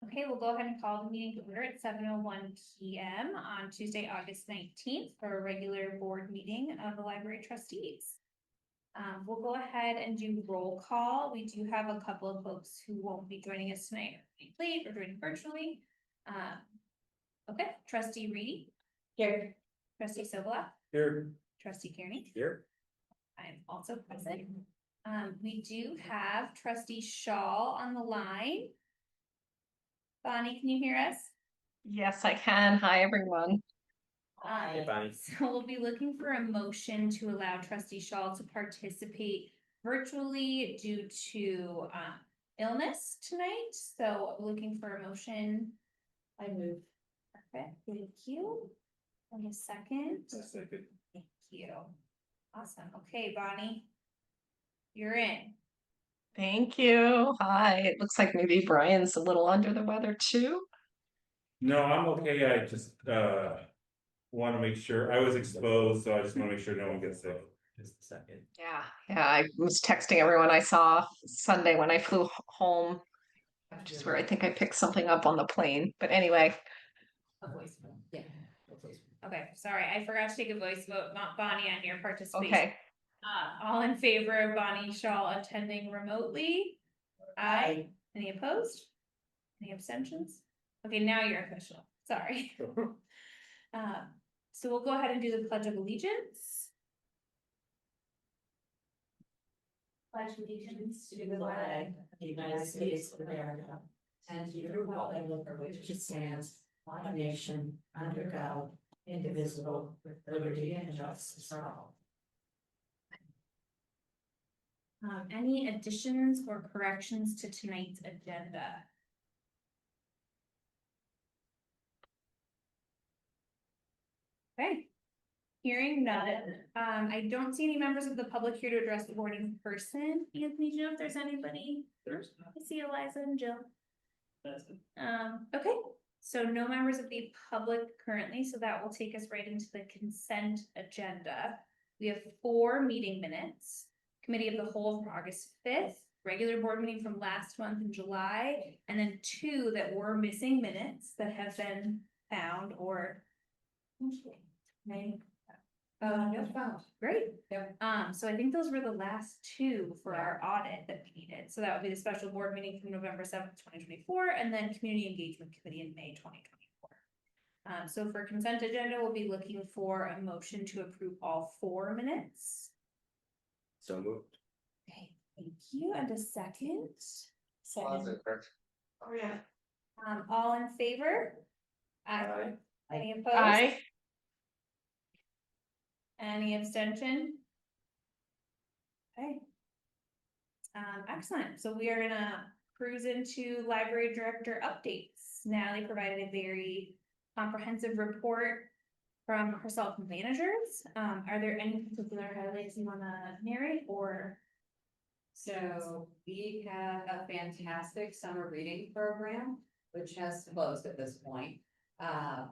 Okay, we'll go ahead and call the meeting to order at 7:01 p.m. on Tuesday, August 19th for a regular board meeting of the library trustees. We'll go ahead and do roll call. We do have a couple of folks who won't be joining us tonight, late or joining virtually. Okay, Trustee Reidy. Here. Trustee Sobolak. Here. Trustee Kearney. Here. I'm also present. We do have Trustee Shaul on the line. Bonnie, can you hear us? Yes, I can. Hi, everyone. Hey, Bonnie. So we'll be looking for a motion to allow Trustee Shaul to participate virtually due to illness tonight. So looking for a motion. I move. Perfect. Thank you. And a second. Second. Thank you. Awesome. Okay, Bonnie, you're in. Thank you. Hi. It looks like maybe Brian's a little under the weather too. No, I'm okay. I just want to make sure I was exposed, so I just want to make sure no one gets sick. Just a second. Yeah, I was texting everyone I saw Sunday when I flew home, which is where I think I picked something up on the plane. But anyway. A voice vote. Yeah. Okay, sorry, I forgot to take a voice vote, not Bonnie on your participation. Okay. All in favor of Bonnie Shaul attending remotely? Aye. Any opposed? Any abstentions? Okay, now you're official. Sorry. So we'll go ahead and do the Pledge of Allegiance. Pledge allegiance to the flag of the United States of America and to the republic for which it stands, one nation, under God, indivisible, with liberty and justice for all. Any additions or corrections to tonight's agenda? Okay. Hearing none, I don't see any members of the public here to address the board in person. Anthony, do you know if there's anybody? I see Eliza and Jill. Okay, so no members of the public currently, so that will take us right into the consent agenda. We have 4 meeting minutes. Committee of the whole from August 5th, regular board meeting from last month in July, and then 2 that were missing minutes that have been found or made. Great. Yep. So I think those were the last 2 for our audit that we needed. So that would be the special board meeting from November 7th, 2024, and then community engagement committee in May 2024. So for consent agenda, we'll be looking for a motion to approve all 4 minutes. So moved. Okay, thank you. And a second. Second. Oh yeah. All in favor? Aye. Any opposed? Aye. Any abstention? Okay. Excellent. So we are gonna cruise into library director updates. Natalie provided a very comprehensive report from herself and managers. Are there any particular highlights you wanna narrate or? So we have a fantastic summer reading program, which has closed at this point.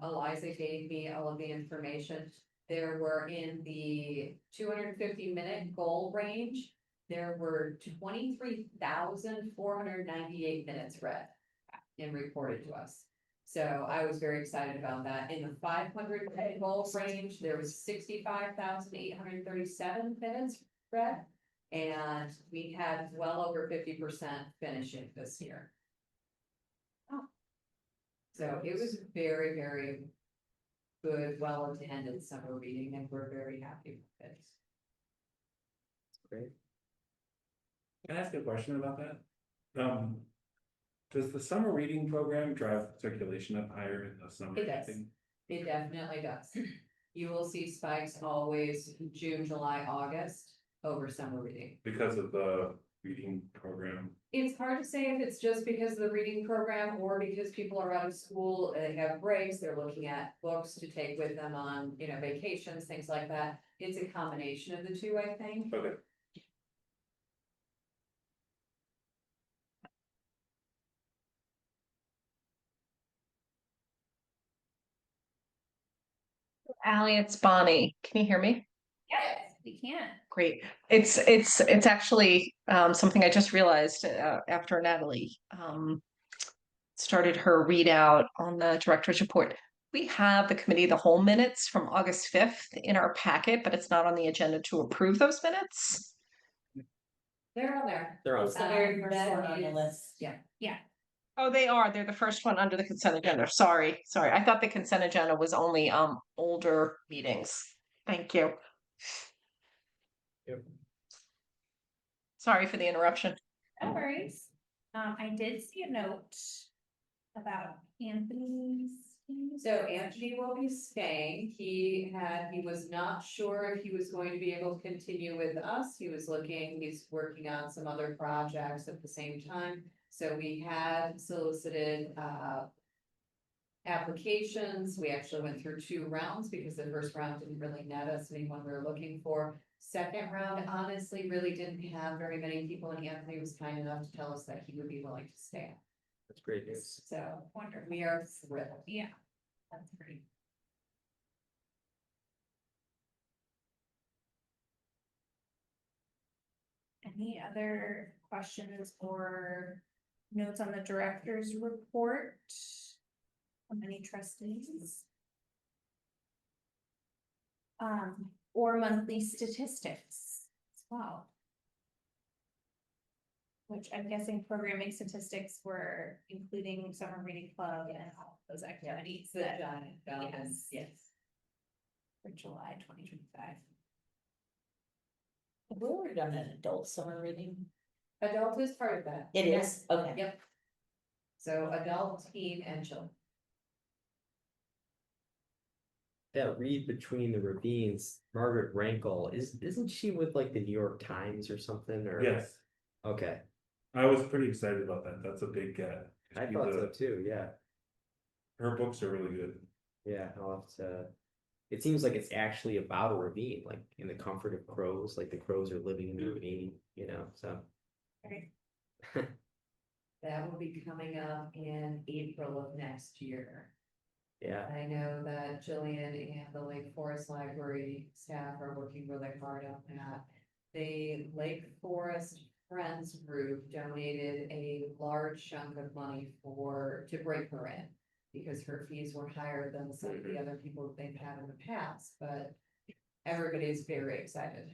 Eliza gave me all of the information. There were in the 250-minute goal range, there were 23,498 minutes read and reported to us. So I was very excited about that. In the 500-minute goal range, there was 65,837 minutes read. And we had well over 50% finishing this year. Oh. So it was very, very good, well-attended summer reading, and we're very happy with it. Great. Can I ask a question about that? Does the summer reading program drive circulation up higher in the summer? It does. It definitely does. You will see spikes always June, July, August over summer reading. Because of the reading program? It's hard to say if it's just because of the reading program or because people are out of school, they have breaks, they're looking at books to take with them on, vacations, things like that. It's a combination of the 2, I think. Okay. Allie, it's Bonnie. Can you hear me? Yes, we can. Great. It's actually something I just realized after Natalie started her readout on the director's report. We have the committee of the whole minutes from August 5th in our packet, but it's not on the agenda to approve those minutes. They're on there. They're on. It's the very first That one on the is- list. Yeah. Oh, they are. They're the first one under the consent agenda. Sorry. I thought the consent agenda was only older meetings. Thank you. Yep. Sorry for the interruption. No worries. I did see a note about Anthony's. So Anthony will be staying. He was not sure if he was going to be able to continue with us. He's working on some other projects at the same time. So we had solicited, applications. We actually went through 2 rounds because the first round didn't really net us anyone we were looking for. Second round, honestly, really didn't have very many people, and Anthony was kind enough to tell us that he would be willing to stay. That's great news. So Wonderful. we are thrilled. Yeah, that's great. Any other questions or notes on the director's report? From any trustees? Or monthly statistics as well. Which I'm guessing programming statistics were including summer reading club and all those activities that, yes. For July 2025. Have we ever done an adult summer reading? Adult is part of that. It is, okay. Yep. So adult, teen, and children. That read between the ravines, Margaret Rankle, isn't she with like the New York Times or something, or? Yes, Okay, I was pretty excited about that. That's a big get. I thought so too, yeah, Her books are really good. yeah, I'll have to. It seems like it's actually about a ravine, like in the comfort of crows, like the crows are living in the ravine, so. Right. That will be coming up in April of next year. Yeah, I know that Jillian and the Lake Forest Library staff are working really hard on that. The Lake Forest Friends Group donated a large chunk of money to bring her in. Because her fees were higher than some of the other people that they've had in the past, but everybody's very excited.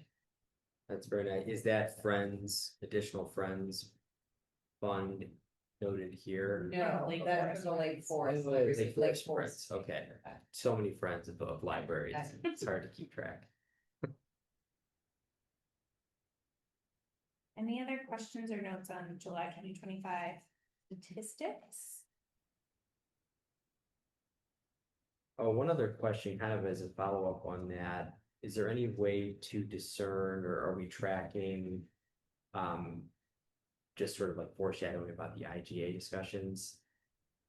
that's very nice. Is that additional friends fund noted here? No, Lake that's the Lake Forest. Oh, Lake Forest Forest. friends, okay, so many friends of libraries, it's hard to keep track. Any other questions or notes on July 2025 statistics? Oh, one other question, kind of as a follow-up on that, is there any way to discern, or are we tracking? Just sort of like foreshadowing about the IGA discussions,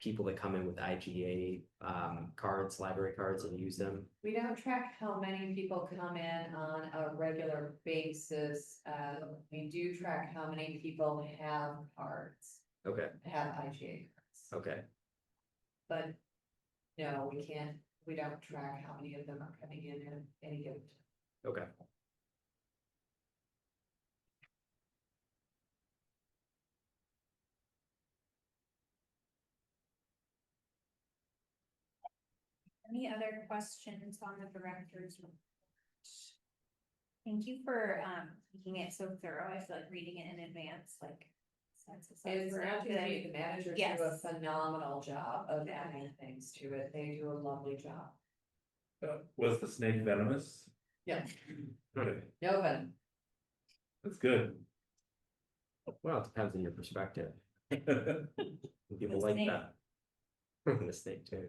people that come in with IGA cards, library cards, and use them. We don't track how many people come in on a regular basis. We do track how many people have cards, Okay, have IGA cards. okay, But no, we don't track how many of them are coming in at any given time. okay. Any other questions on the director's report? Thank you for making it so thorough. I feel like reading it in advance, like. It's not just me, the managers do a Yes. phenomenal job of adding things to it. They do a lovely job. Was the snake venomous? Yeah. Okay, No, but that's good. Well, it depends on your perspective. Okay. People The like snake. that. The snake too.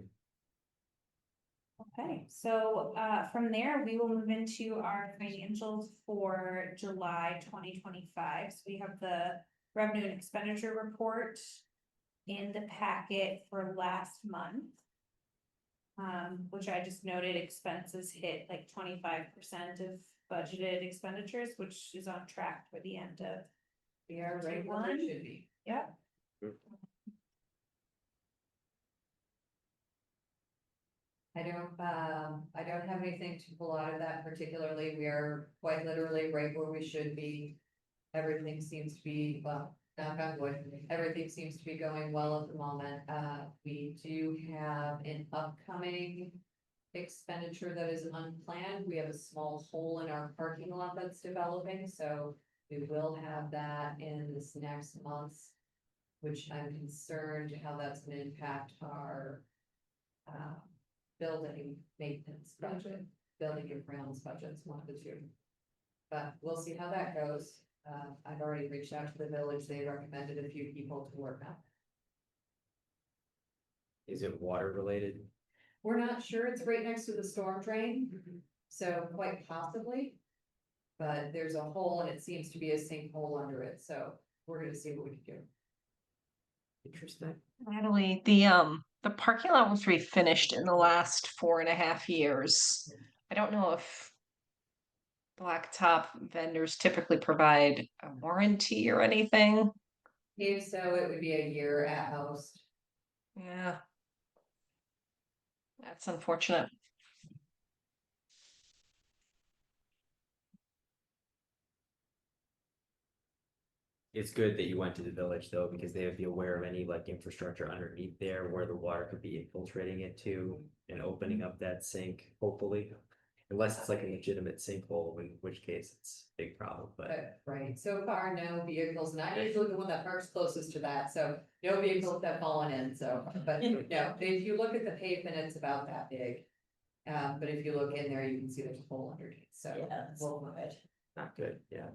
Okay, so from there, we will move into our financials for July 2025. So we have the revenue and expenditure report in the packet for last month. Which I just noted expenses hit like 25% of budgeted expenditures, which is on track for the end of. we are right where One. we should be. Yeah. I don't have anything to pull out of that particularly. We are quite literally right where we should be. Everything seems to be, well, knock on wood, everything seems to be going well at the moment. We do have an upcoming expenditure that is unplanned. We have a small hole in our parking lot that's developing, so we will have that in this next month, which I'm concerned how that's gonna impact our building maintenance budget, building and grounds budgets, one of the two. But we'll see how that goes. I've already reached out to the village. They recommended a few people to work on. Is it water related? We're not sure. It's right next to the storm drain, so quite possibly. But there's a hole and it seems to be a sinkhole under it, so we're gonna see what we can do. Interesting. Natalie, the parking lot was refinished in the last 4.5 years. I don't know if blacktop vendors typically provide a warranty or anything. If so, it would be a year at most. Yeah. That's unfortunate. It's good that you went to the village though, because they would be aware of any like infrastructure underneath there where the water could be infiltrating it to and opening up that sink, hopefully. Unless it's like a legitimate sinkhole, in which case it's a big problem, but Right, so far, no vehicles, and I'm usually the one that parks closest to that, so no vehicles have fallen in, so, but no, if you look at the pavement, it's about that big. But if you look in there, you can see there's a hole underneath, so. Yeah, that's we'll- good. not good, yeah.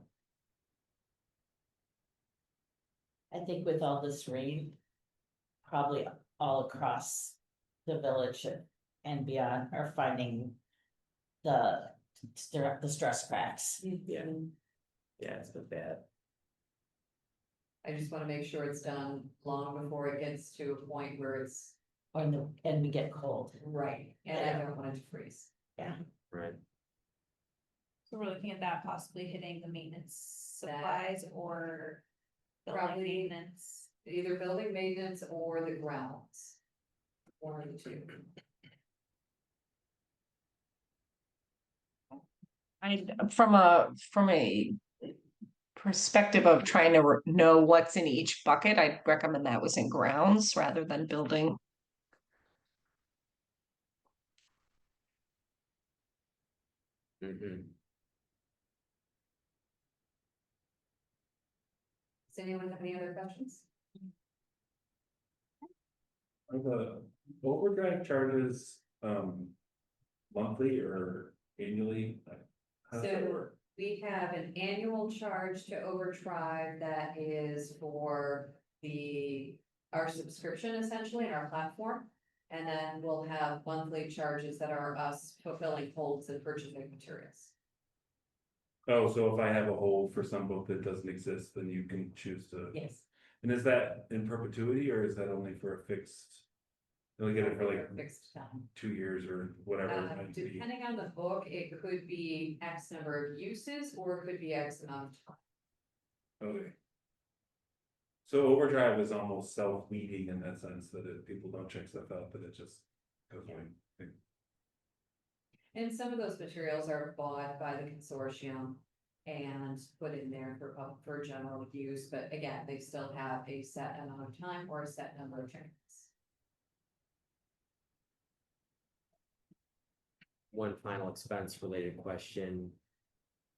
I think with all this rain, probably all across the village and beyond are finding the stress cracks. Yeah. Yeah, it's been bad. I just wanna make sure it's done long before it gets to a point where it's And we get cold. right, and I don't want it to freeze. Right. So we're looking at that possibly hitting the maintenance That- supplies or building Probably- maintenance. Either building maintenance or the grounds. One of the two. From a perspective of trying to know what's in each bucket, I'd recommend that was in grounds rather than building. Mm-hmm. Does anyone have any other questions? Are the overdrive charges, monthly or annually? How does that So work? we have an annual charge to Overdrive that is for our subscription essentially, our platform. And then we'll have monthly charges that are us fulfilling holds and purchasing materials. Oh, so if I have a hold for some book that doesn't exist, then you can choose to, Yes. and is that in perpetuity or is that only for a fixed? You'll get it for like Fixed time. 2 years or whatever it might be. Depending on the book, it could be X number of uses or it could be X amount of time. Okay. So overdrive is almost self-weeding in that sense that if people don't check stuff out, that it just goes away. And some of those materials are bought by the consortium and put in there for general use, but again, they still have a set amount of time or a set number of trainings. One final expense related question.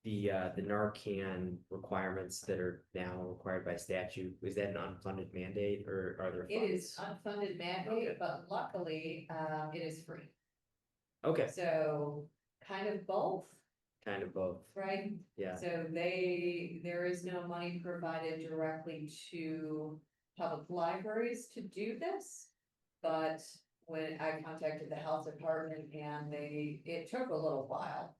The Narcan requirements that are now required by statute, is that an unfunded mandate or are there It funds? is unfunded mandate, but luckily, it is free. Okay, So kind of both, kind of both, right? yeah, So there is no money provided directly to public libraries to do this. But when I contacted the health department and it took a little while.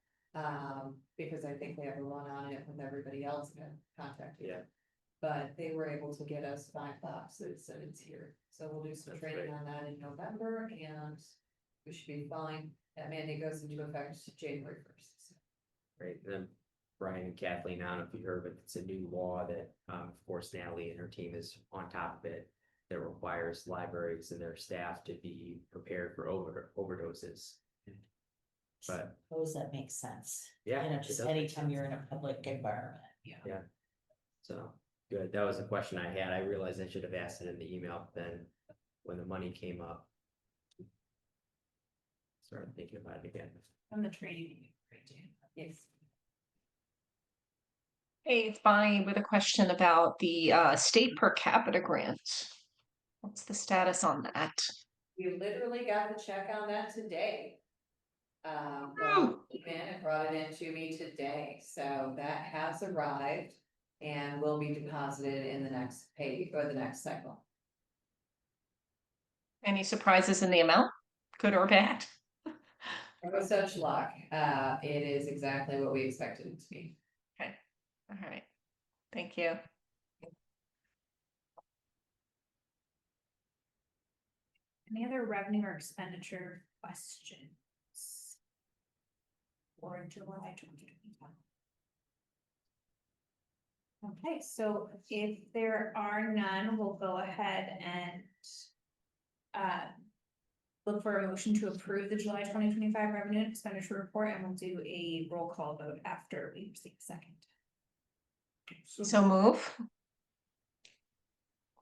Because I think they have a run on it with everybody else that contacted. Yeah. But they were able to get us 5 boxes and it's here. So we'll do some That's training great. on that in November and we should be fine. That mandate goes into effect January 1st. right, and then Brian and Kathleen, I don't know if you heard, but it's a new law that, of course, Natalie and her team is on top of it. That requires libraries and their staff to be prepared for overdoses. But, Suppose that makes sense. yeah. You know, it just does make anytime sense. you're in a public environment. So, Good, that was a question I had. I realized I should have asked it in the email then, when the money came up. Started thinking about it again. From the training. Yes. Hey, it's Bonnie with a question about the state per capita grant. What's the status on that? You literally got the check on that today. Well, and brought it in to me today, so that has arrived and will be deposited in the next pay or the next cycle. Any surprises in the amount, good or bad? With such luck, it is exactly what we expected it to be. All right, thank you. Any other revenue or expenditure questions? For July 2025. Okay, so if there are none, we'll go ahead and look for a motion to approve the July 2025 revenue and expenditure report, and we'll do a roll call vote after we receive a second. So move.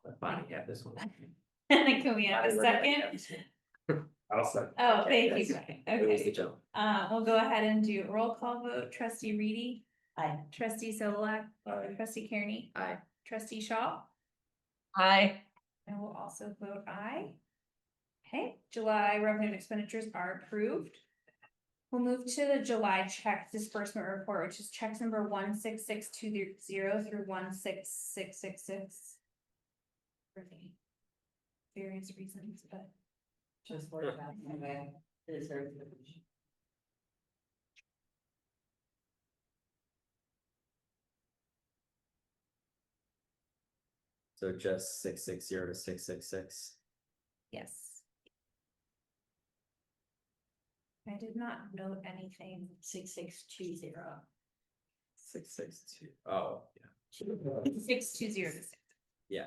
Let Bonnie have this one. Can we have a second? I'll second. Oh, thank Yes. you. It was the Okay, jump. we'll go ahead and do a roll call vote. Trustee Reidy, I, trustee Sobolak, Aye. trustee Kearney, Aye. trustee Shaul, Aye. and we'll also vote aye. Okay, July revenue and expenditures are approved. We'll move to the July check disbursement report, which is checks number 16620 through 16666. For the various reasons, but Just work it out anyway. It is very good. So just 660 to 666. yes. I did not note anything. 6620. 662. Oh, yeah. 620 to 6. Yeah.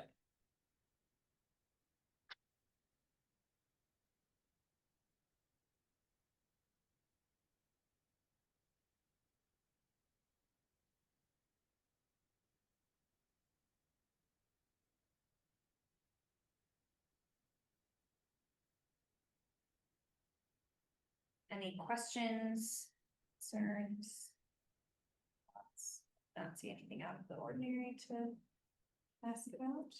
Any questions, concerns? Thoughts? Don't see anything out of the ordinary to ask about.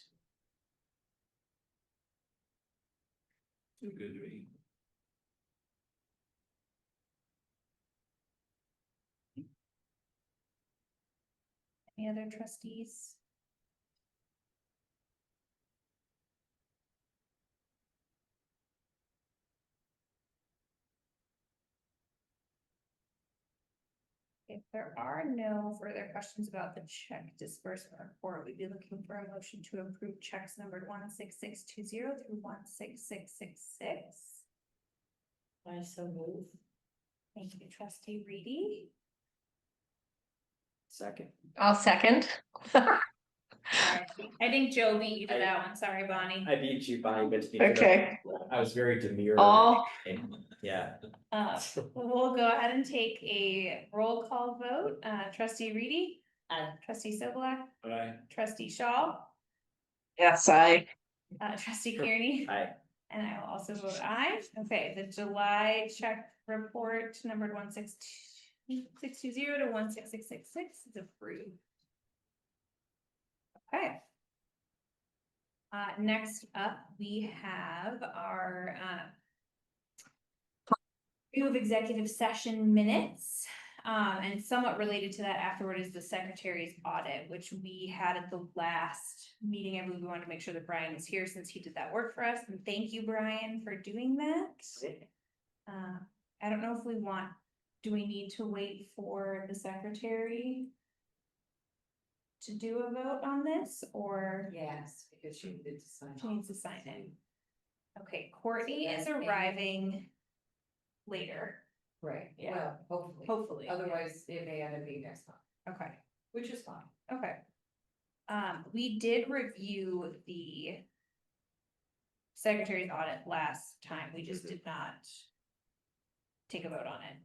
Too good to me. Any other trustees? If there are no further questions about the check disbursement report, we'd be looking for a motion to approve checks numbered 16620 through 16666. I so move. Thank you, trustee Reidy. Second. I'll second. I think Joe beat you to that one. Sorry, Bonnie. I beat you, Bonnie, but Okay. I was very demure. All, Yeah. We'll go ahead and take a roll call vote. Trustee Reidy, I, trustee Sobolak, Aye. trustee Shaul, yes, I. Trustee Kearney. Aye. And I will also vote aye. Okay, the July check report numbered 16620 to 16666 is approved. Okay. Next up, we have our review of executive session minutes. And somewhat related to that afterward is the secretary's audit, which we had at the last meeting. I believe we wanted to make sure that Brian was here since he did that work for us. And thank you, Brian, for doing that. I don't know if do we need to wait for the secretary to do a vote on this, or Yes, because she needed to sign. she needs to sign it? Okay, Courtney is arriving later, Right, Yeah. well, hopefully. hopefully. Otherwise, it may end up being next month, Okay, which is fine. okay. We did review the secretary's audit last time, we just did not take a vote on it.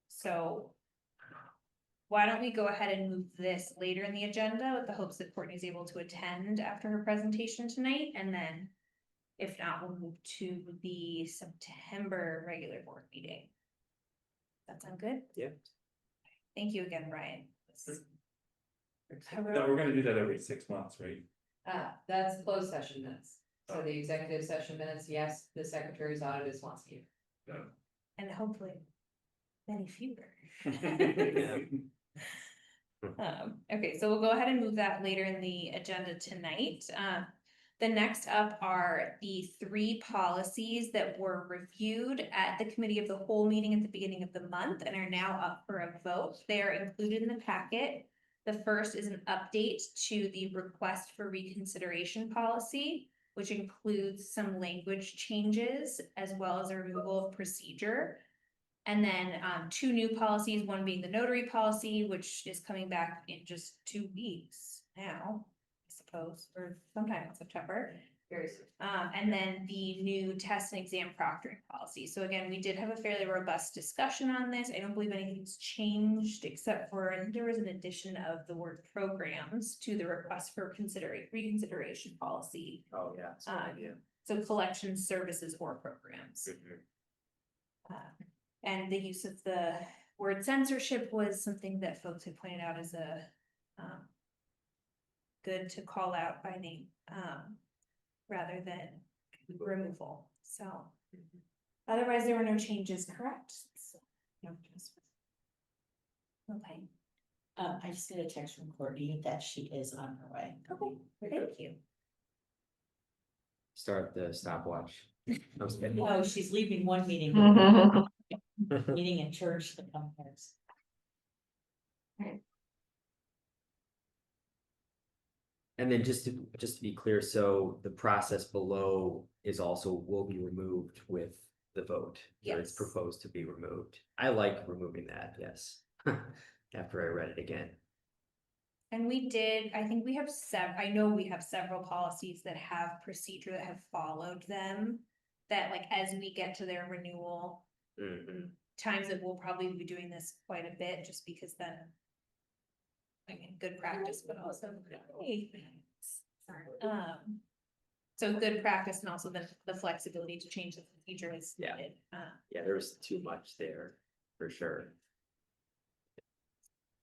So why don't we go ahead and move this later in the agenda with the hopes that Courtney's able to attend after her presentation tonight, and then if not, we'll move to the September regular board meeting. That sound good? Yeah. Thank you again, Brian. No, we're gonna do that every 6 months, right? That's closed session minutes. So the executive session minutes, yes, the secretary's audit is once a year. And hopefully many fewer. Okay, so we'll go ahead and move that later in the agenda tonight. The next up are the 3 policies that were reviewed at the committee of the whole meeting at the beginning of the month and are now up for a vote. They are included in the packet. The first is an update to the request for reconsideration policy, which includes some language changes as well as a removal of procedure. And then 2 new policies, one being the notary policy, which is coming back in just 2 weeks now, I suppose, or sometime in September. Very soon. And then the new test and exam proctoring policy. So again, we did have a fairly robust discussion on this. I don't believe anything's changed except for, I think there was an addition of the word programs to the request for reconsideration policy. Oh, yeah. that's a good idea. So collection services or programs. And the use of the word censorship was something that folks had pointed out as a good to call out by name, rather than removal, so. Otherwise, there were no changes, correct? So, no changes. Okay, I just got a text from Courtney that she is on her way. okay, thank you. Start the stopwatch. I was kidding. Oh, she's leaving one meeting, meeting in church to come here. And then just to be clear, so the process below is also will be removed with the vote. Or it's Yes. proposed to be removed. I like removing that, yes. After I read it again. And we did, I think we have I know we have several policies that have procedure that have followed them. That like, as we get to their renewal, times that we'll probably be doing this quite a bit, just because then. I mean, good practice, but also. So good practice and also the flexibility to change the procedure is Yeah. needed. Yeah, there was too much there, for sure.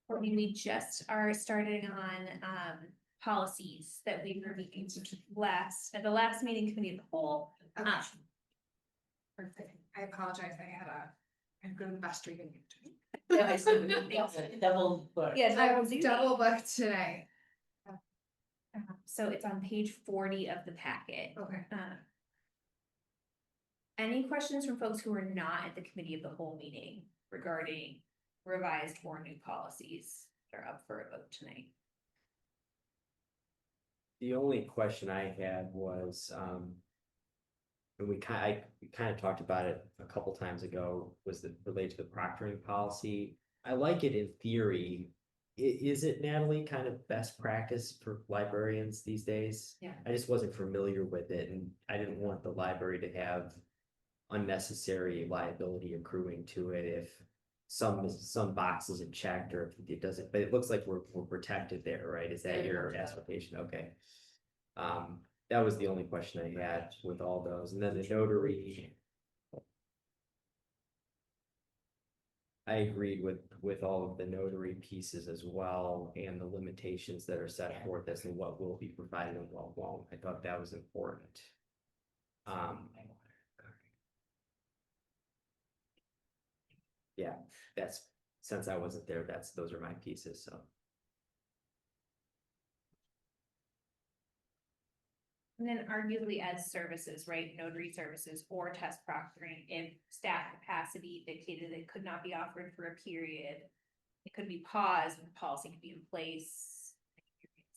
Courtney, we just are starting on policies that we were meeting at the last meeting committee of the whole. Perfect. I apologize, I had a good investor meeting. Double book. Yes, I was double booked today. So it's on page 40 of the packet. Okay. Any questions from folks who are not at the committee of the whole meeting regarding revised or new policies that are up for a vote tonight? The only question I had was, and we kind of talked about it a couple times ago, was related to the proctoring policy. I like it in theory. Is it, Natalie, kind of best practice for librarians these days? Yeah. I just wasn't familiar with it, and I didn't want the library to have unnecessary liability accruing to it if some box isn't checked or if it doesn't, but it looks like we're protected there, right? Is that your expectation? Okay. That was the only question I had with all those, and then the notary. I agreed with all of the notary pieces as well, and the limitations that are set forth as to what will be provided and what won't. I thought that was important. Yeah, that's, since I wasn't there, those are my pieces, so. And then arguably as services, right, notary services or test proctoring, if staff capacity dictated it could not be offered for a period, it could be paused and the policy could be in place.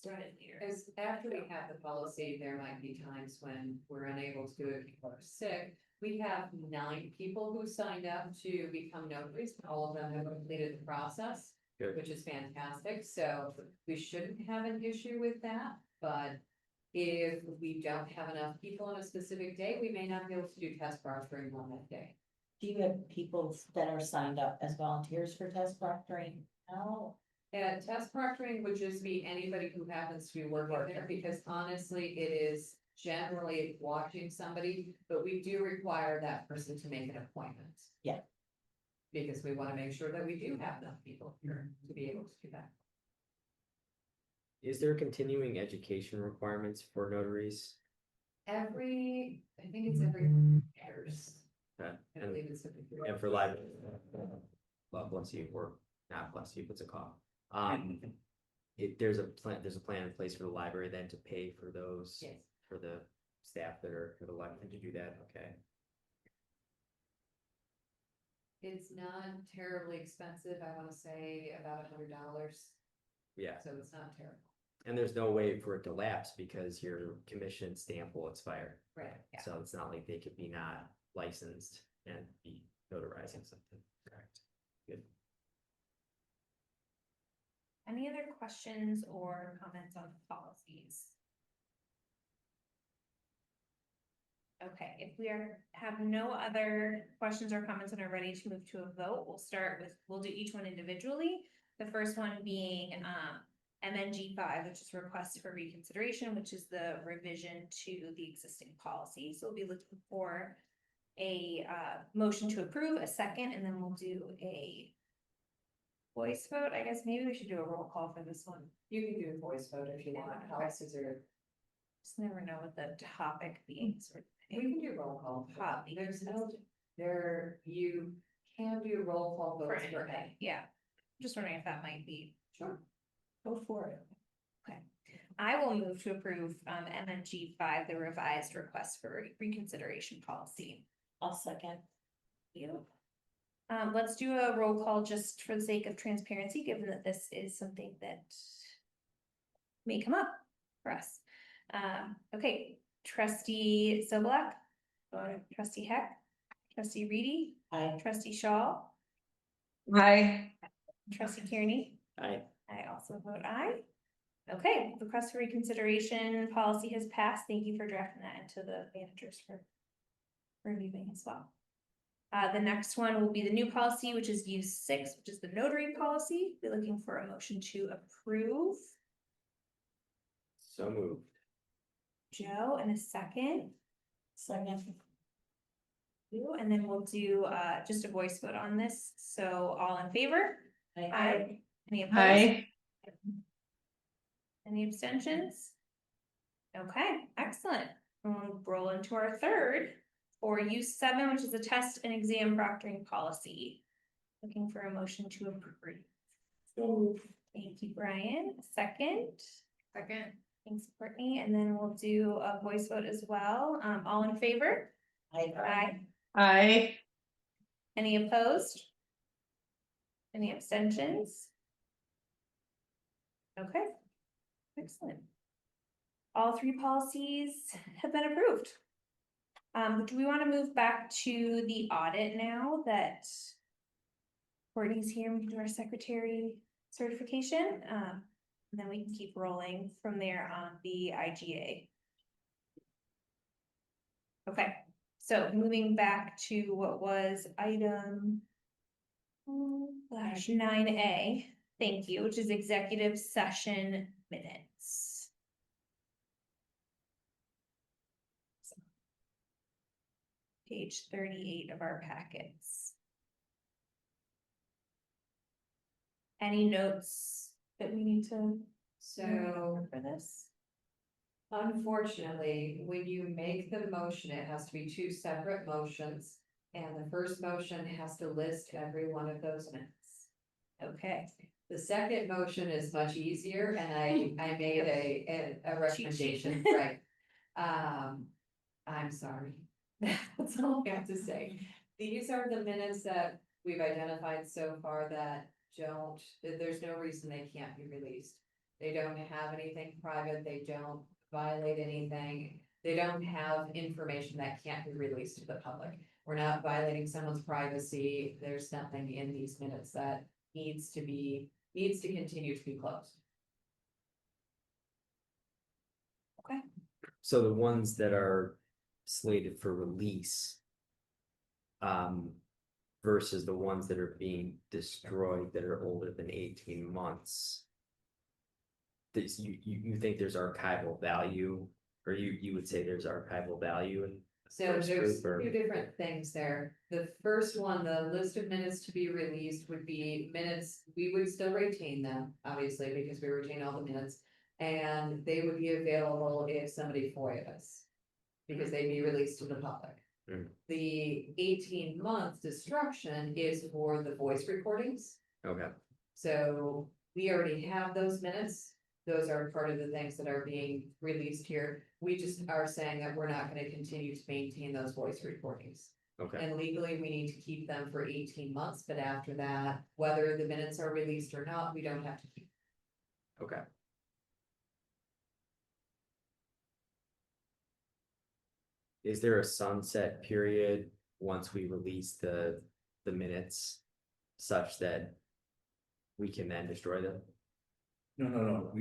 Because after we have the policy, there might be times when we're unable to do it, people are sick. We have 9 people who signed up to become notaries, all of them have completed the process, Good. which is fantastic, so we shouldn't have an issue with that, but if we don't have enough people on a specific day, we may not be able to do test proctoring on that day. Do you have people that are signed up as volunteers for test proctoring? No. Yeah, test proctoring would just be anybody who happens to be working there, because honestly, it is generally watching somebody, but we do require that person to make an appointment. Yeah. Because we wanna make sure that we do have enough people here to be able to do that. Is there continuing education requirements for notaries? I think it's every years. Okay, I and, believe it's every 3 and for library? Well, bless you, or not bless you, if it's a cough. There's a plan in place for the library then to pay for those? Yes. For the staff that are elected to do that, okay? It's not terribly expensive, I wanna say about $100, Yeah, so it's not terrible. and there's no way for it to lapse because your commission stamp will expire. Right. So it's not like they could be not licensed and be notarizing something, correct? Good. Any other questions or comments on policies? Okay, if we have no other questions or comments and are ready to move to a vote, we'll do each one individually. The first one being MNG 5, which is request for reconsideration, which is the revision to the existing policy. So we'll be looking for a motion to approve, a second, and then we'll do a voice vote. I guess maybe we should do a roll call for this one. You can do a voice vote if you want, Yeah. policies are, Just never know what the topic being sort of. we can do roll call. Hot, There's no, you can do roll call For votes for anything, any. yeah. Just wondering if that might be. Sure. Go for it. Okay, I will move to approve MNG 5, the revised request for reconsideration policy. I'll second. You. Let's do a roll call just for the sake of transparency, given that this is something that may come up for us. Okay, trustee Sobolak, trustee Heck, trustee Reidy, I, trustee Shaul, Hi. trustee Kearney. I Also vote aye. Okay, request for reconsideration policy has passed. Thank you for drafting that into the managers for reviewing as well. The next one will be the new policy, which is use 6, which is the notary policy. We're looking for a motion to approve. so moved. Joe, and a second. second. You, and then we'll do just a voice vote on this. So all in favor? Aye. Any opposed? Hi. Any abstentions? Okay, excellent. We'll roll into our third for use 7, which is a test and exam proctoring policy. Looking for a motion to approve. Thank you, Brian. A second. Second. Thanks, Courtney. And then we'll do a voice vote as well. All in favor? Aye. Hi. Any opposed? Any abstentions? Okay, excellent. All 3 policies have been approved. Do we want to move back to the audit now that Courtney's here? We can do our secretary certification. And then we can keep rolling from there on the IGA. Okay, so moving back to what was item 9A, thank you, which is executive session minutes. Page 38 of our packets. Any notes that we need to So for this? unfortunately, when you make the motion, it has to be 2 separate motions. And the first motion has to list every one of those minutes. Okay, The second motion is much easier, and I made a recommendation, right? I'm sorry. That's all I have to say. These are the minutes that we've identified so far that there's no reason they can't be released. They don't have anything private, they don't violate anything, they don't have information that can't be released to the public. We're not violating someone's privacy, there's nothing in these minutes that needs to continue to be closed. So the ones that are slated for release. versus the ones that are being destroyed that are older than 18 months. This, you think there's archival value, or you would say there's archival value in So first there's group, or- two different things there. The first one, the list of minutes to be released would be minutes, we would still retain them, obviously, because we retain all the minutes. And they would be available if somebody FOIA'd us, because they'd be released to the public. Mm. The 18-month destruction is for the voice recordings. Okay, So we already have those minutes. Those are part of the things that are being released here. We just are saying that we're not gonna continue to maintain those voice recordings. okay, And legally, we need to keep them for 18 months, but after that, whether the minutes are released or not, we don't have to keep. okay. Is there a sunset period once we release the minutes such that we can then destroy them? No,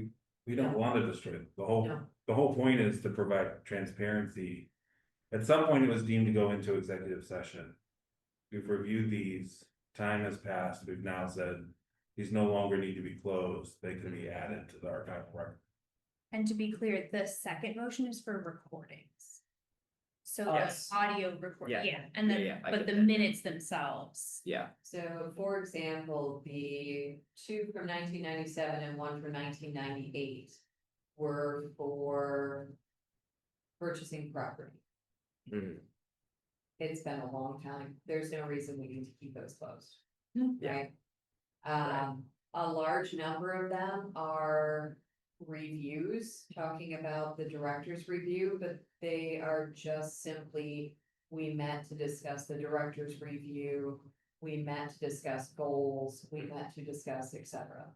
we don't want to destroy it. No. The whole point is to provide transparency. At some point, it was deemed to go into executive session. We've reviewed these, time has passed, we've now said these no longer need to be closed, they can be added to the archival record. And to be clear, the second motion is for recordings. So the Yes. audio record, Yeah. yeah, and Yeah, then, yeah, I but get the that. minutes themselves. Yeah, So for example, the two from 1997 and one from 1998 were for purchasing property. mm, It's been a long time. There's no reason we need to keep those closed. Yeah. Right? A large number of them are reviews, talking about the director's review, but they are just simply, we met to discuss the director's review, we met to discuss goals, we met to discuss, etc.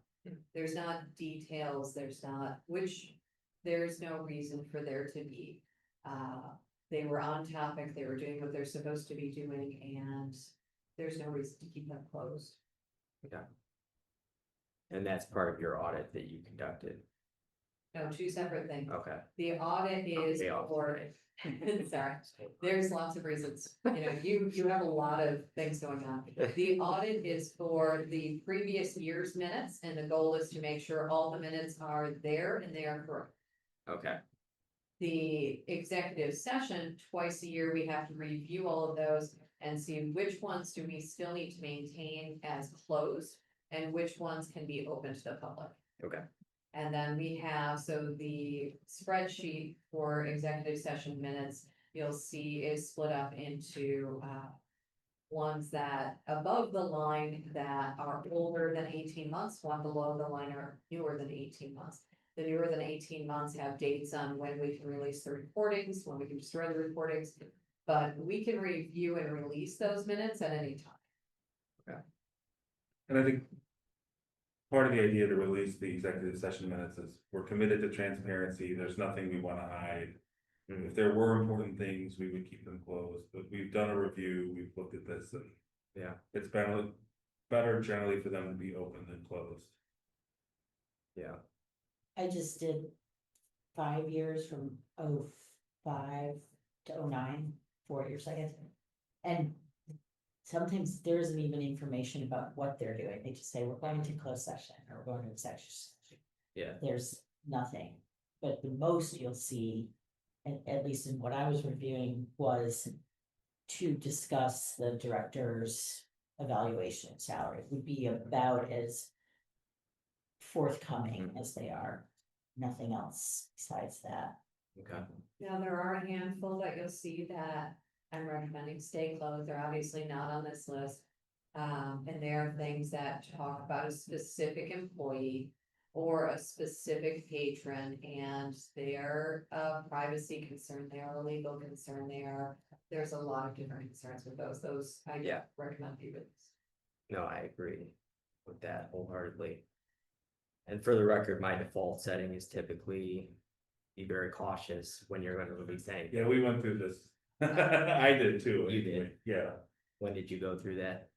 There's not details, there's no reason for there to be. They were on topic, they were doing what they're supposed to be doing, and there's no reason to keep them closed. and that's part of your audit that you conducted. No, two separate things. Okay. The audit is Okay, I'll- for, sorry, there's lots of reasons, you have a lot of things going on. The audit is for the previous year's minutes, and the goal is to make sure all the minutes are there and they are correct. Okay, The executive session, twice a year, we have to review all of those and see which ones do we still need to maintain as closed and which ones can be open to the public. okay, And then we have, so the spreadsheet for executive session minutes, you'll see is split up into, ones that above the line that are older than 18 months, one below the line are newer than 18 months. The newer than 18 months have dates on when we can release the recordings, when we can destroy the recordings, but we can review and release those minutes at any time. And I think part of the idea to release the executive session minutes is we're committed to transparency, there's nothing we wanna hide. If there were important things, we would keep them closed, but we've done a review, we've looked at this, and yeah, it's better generally for them to be open than closed. yeah, I just did 5 years from 05 to 09, 4 years, I guess. And sometimes there isn't even information about what they're doing. They just say, we're going to close session or we're going to executive session. yeah, There's nothing, but the most you'll see, at least in what I was reviewing, was to discuss the director's evaluation salary. It would be about as forthcoming as they are, nothing else besides that. okay, Now, there are a handful that you'll see that I'm recommending stay closed, they're obviously not on this list. And there are things that talk about a specific employee or a specific patron, and they are a privacy concern, they are a legal concern, there's a lot of different concerns with those I Yeah. recommend people. no, I agree with that wholeheartedly. And for the record, my default setting is typically be very cautious when you're gonna release anything. Yeah, we went through this. I did too. You did? anyway. Yeah, When did you go through that?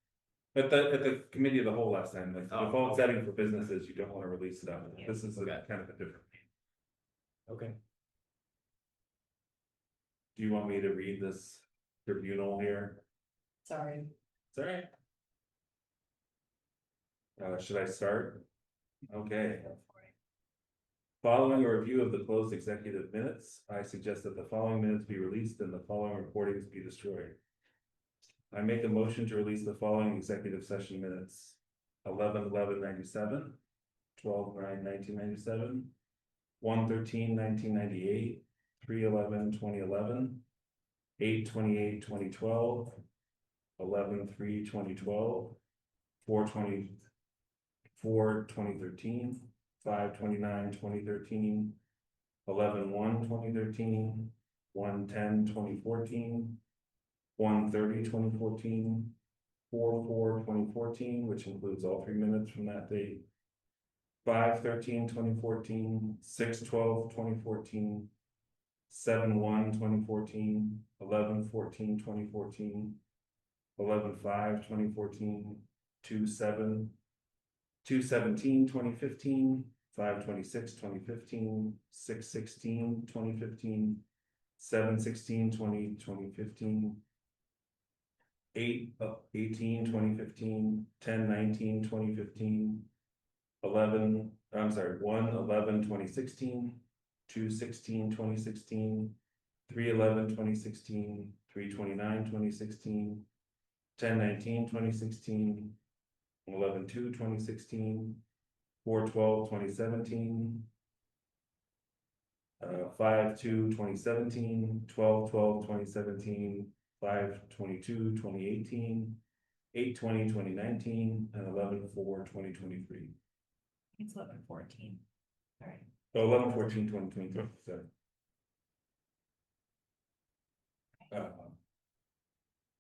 at the committee of the whole last time, the Oh, default okay. setting for businesses, you don't wanna release it out, this is Okay. kind of a different. Okay. Do you want me to read this tribunal here? Sorry. It's all right. Should I start? Okay. Following a review of the closed executive minutes, I suggest that the following minutes be released and the following recordings be destroyed. I make a motion to release the following executive session minutes: 11/11/97, 12/9/1997, 1/13/1998, 3/11/2011, 8/28/2012, 11/3/2012, 4/24/2013, 5/29/2013, 11/1/2013, 1/10/2014, 1/30/2014, 4/4/2014, which includes all 3 minutes from that date, 5/13/2014, 6/12/2014, 7/1/2014, 11/14/2014, 11/5/2014, 2/17/2015, 5/26/2015, 6/16/2015, 7/16/2015, 8/18/2015, 10/19/2015, 1/11/2016, 2/16/2016, 3/11/2016, 3/29/2016, 10/19/2016, 11/2/2016, 4/12/2017, 5/2/2017, 12/12/2017, 5/22/2018, 8/20/2019, and 11/4/2023. It's 11/14. All right. 11/14/2023, sorry.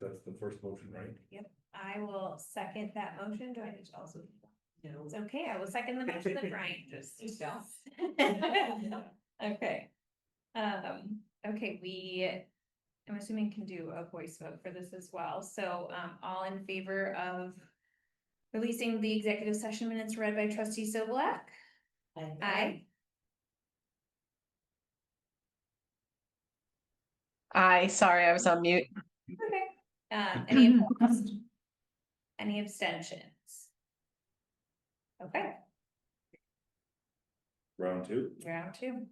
That's the first motion, right? I will second that motion. Do I need to also? No. It's okay. I will second the motion that Brian just. Okay. Okay, I'm assuming can do a voice vote for this as well. So, all in favor of releasing the executive session minutes read by trustee Sobolak? Aye. Aye, sorry, I was on mute. Okay. Any opposed? Any abstentions? Okay, Round 2. round 2.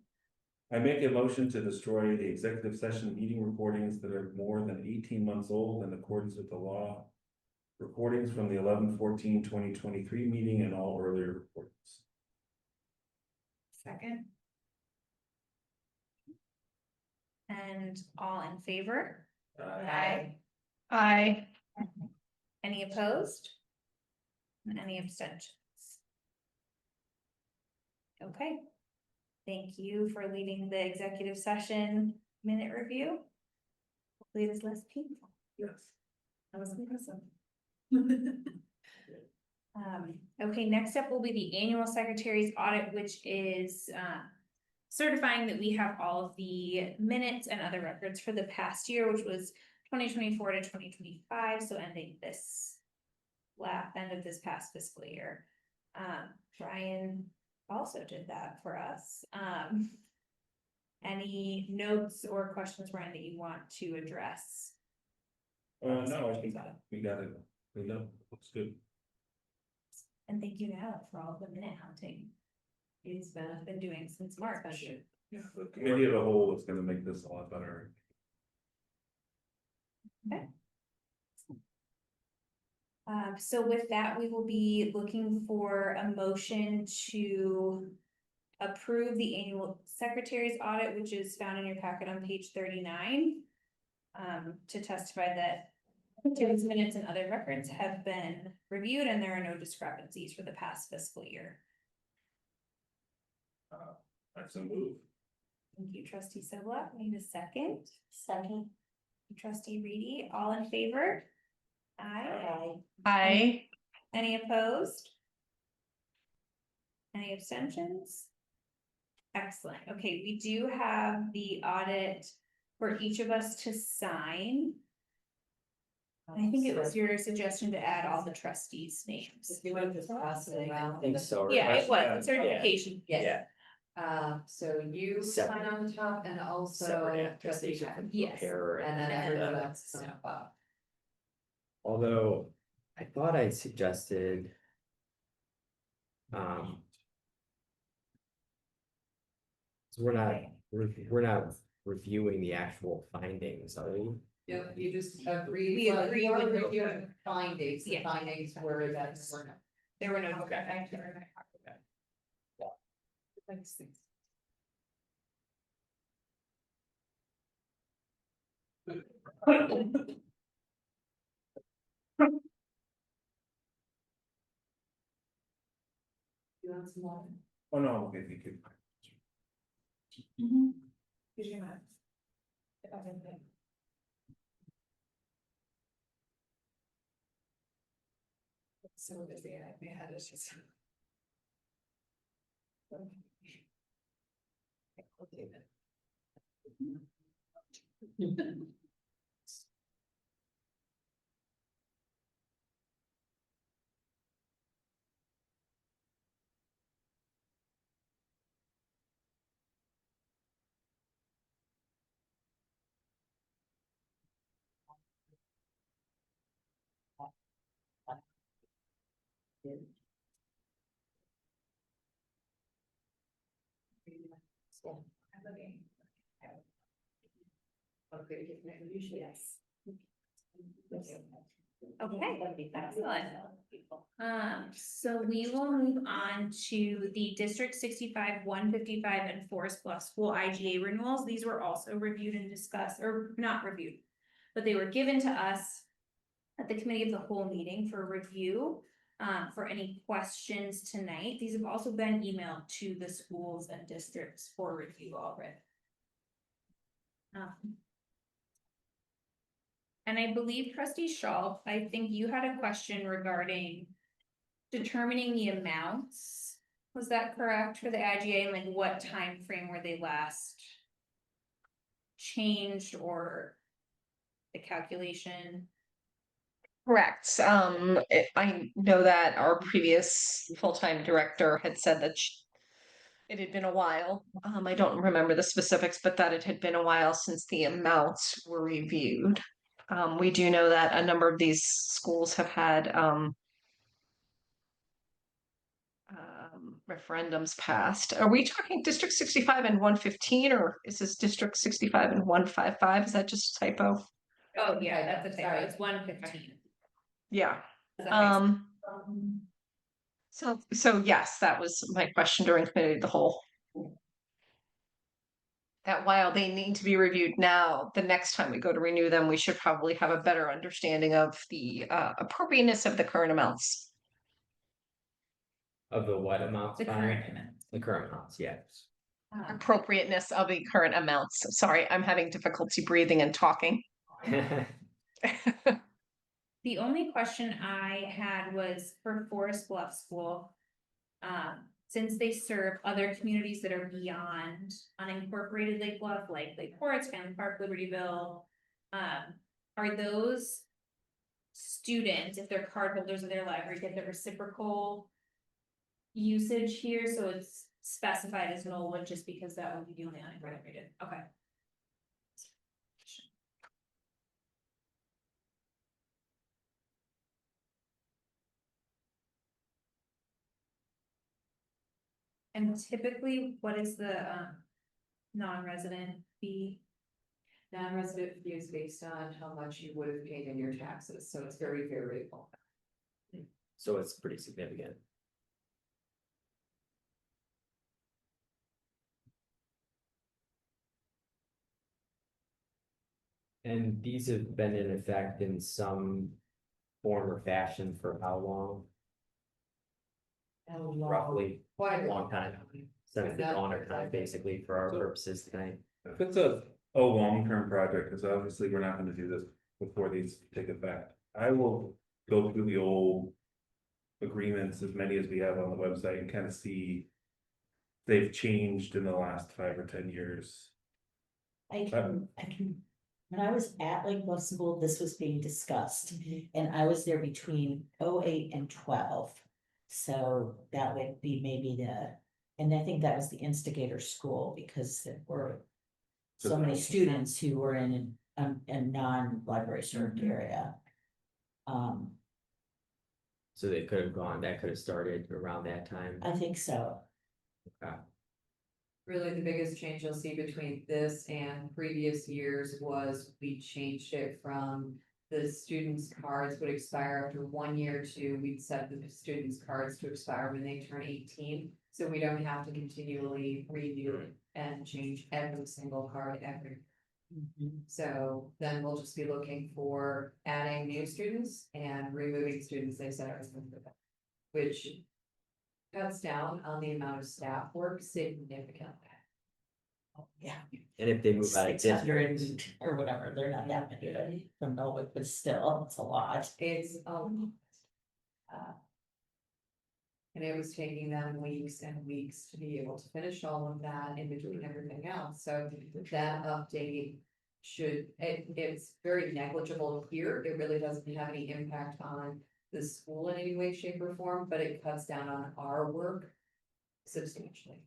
I make a motion to destroy the executive session meeting recordings that are more than 18 months old in accordance with the law. Recordings from the 11/14/2023 meeting and all earlier recordings. Second. And all in favor? Aye. Aye. Any opposed? And any abstentions? Okay. Thank you for leading the executive session minute review. Hopefully it is less painful. Yes. That was impressive. Okay, next up will be the annual secretary's audit, which is certifying that we have all of the minutes and other records for the past year, which was 2024 to 2025, so ending this end of this past fiscal year. Brian also did that for us. Any notes or questions, Brian, that you want to address? No, I think we got it cleaned up. Looks good. And thank you, Natalie, for all the minute hunting he's been doing since March. Yeah, the committee of the whole is gonna make this a lot better. Okay. So with that, we will be looking for a motion to approve the annual secretary's audit, which is found in your packet on page 39. To testify that David's minutes and other records have been reviewed and there are no discrepancies for the past fiscal year. That's a move. Thank you, trustee Sobolak. Need a second? Second. Trustee Reidy, all in favor? Aye. Aye. Any opposed? Any abstentions? Excellent. Okay, we do have the audit for each of us to sign. I think it was your suggestion to add all the trustees' names. If you want to pass it I around. think so. Yeah, it right? was certification. Yes. So you sign Separate. on the top and also Separate trustee attestation Chapman. from Yes. preparer And then and everyone then, else is on the bottom. although I thought I suggested So we're not reviewing the actual findings, are we? Yep, you just agree. We well, agree you are with the- reviewing Findings, the Yeah. findings were that. There were no. You want some more? Oh, no, okay, thank you. So busy, my head is just. Okay, yes. Okay, excellent. So we will move on to the District 65, 155, and Forest Bluff School IGA renewals. These were also reviewed and discussed, or not reviewed, but they were given to us at the committee of the whole meeting for review. For any questions tonight, these have also been emailed to the schools and districts for review already. And I believe trustee Shaul, I think you had a question regarding determining the amounts. Was that correct for the IGA, and like what time frame were they last changed, or the calculation? Correct. I know that our previous full-time director had said that it had been a while. I don't remember the specifics, but that it had been a while since the amounts were reviewed. We do know that a number of these schools have had referendums passed. Are we talking District 65 and 115, or is this District 65 and 155? Is that just a typo? Oh, yeah, that's a typo, Sorry. it's 115. Yeah. That's a high school. So yes, that was my question during committee of the whole. That while they need to be reviewed now, the next time we go to renew them, we should probably have a better understanding of the appropriateness of the current amounts. Of the what amounts? The Bonnie? current amounts. The current amounts, yes. Appropriateness of the current amounts. Sorry, I'm having difficulty breathing and talking. The only question I had was for Forest Bluff School. Since they serve other communities that are beyond unincorporated Lake Bluff, like Lake Forest, Family Park, Libertyville. Are those students, if they're cardholders of their library, get the reciprocal usage here, so it's specified as Knollwood just because that would be the only unincorporated, okay. And typically, what is the non-resident fee? Non-resident fee is based on how much you would have paid in your taxes, so it's very variable. So it's pretty significant. And these have been in effect in some form or fashion for how long? Roughly, Quite a long time, since the dawn of time, basically, for our purposes tonight. If it's a long-term project, because obviously we're not gonna do this before these take effect, I will go through the old agreements, as many as we have on the website, and kind of see they've changed in the last 5 or 10 years. I can, when I was at Lake Bluff School, this was being discussed, and I was there between 08 and 12. So that would be maybe and I think that was the instigator school, because there were so many students who were in a non-library served area. So they could have gone, that could have started around that time. I think so. Really, the biggest change you'll see between this and previous years was we changed it from the students' cards would expire after 1 year to we'd set the students' cards to expire when they turn 18. So we don't have to continually renew and change every single card every. Mhm. So then we'll just be looking for adding new students and removing students they said are with them, which cuts down on the amount of staff work significantly. Yeah. And if they move out of 600 district, or whatever, they're not that many, but from Norwood, but still, it's a lot. It's, and it was taking them weeks and weeks to be able to finish all of that in between everything else, so that update it's very negligible here, it really doesn't have any impact on the school in any way, shape, or form, but it cuts down on our work substantially.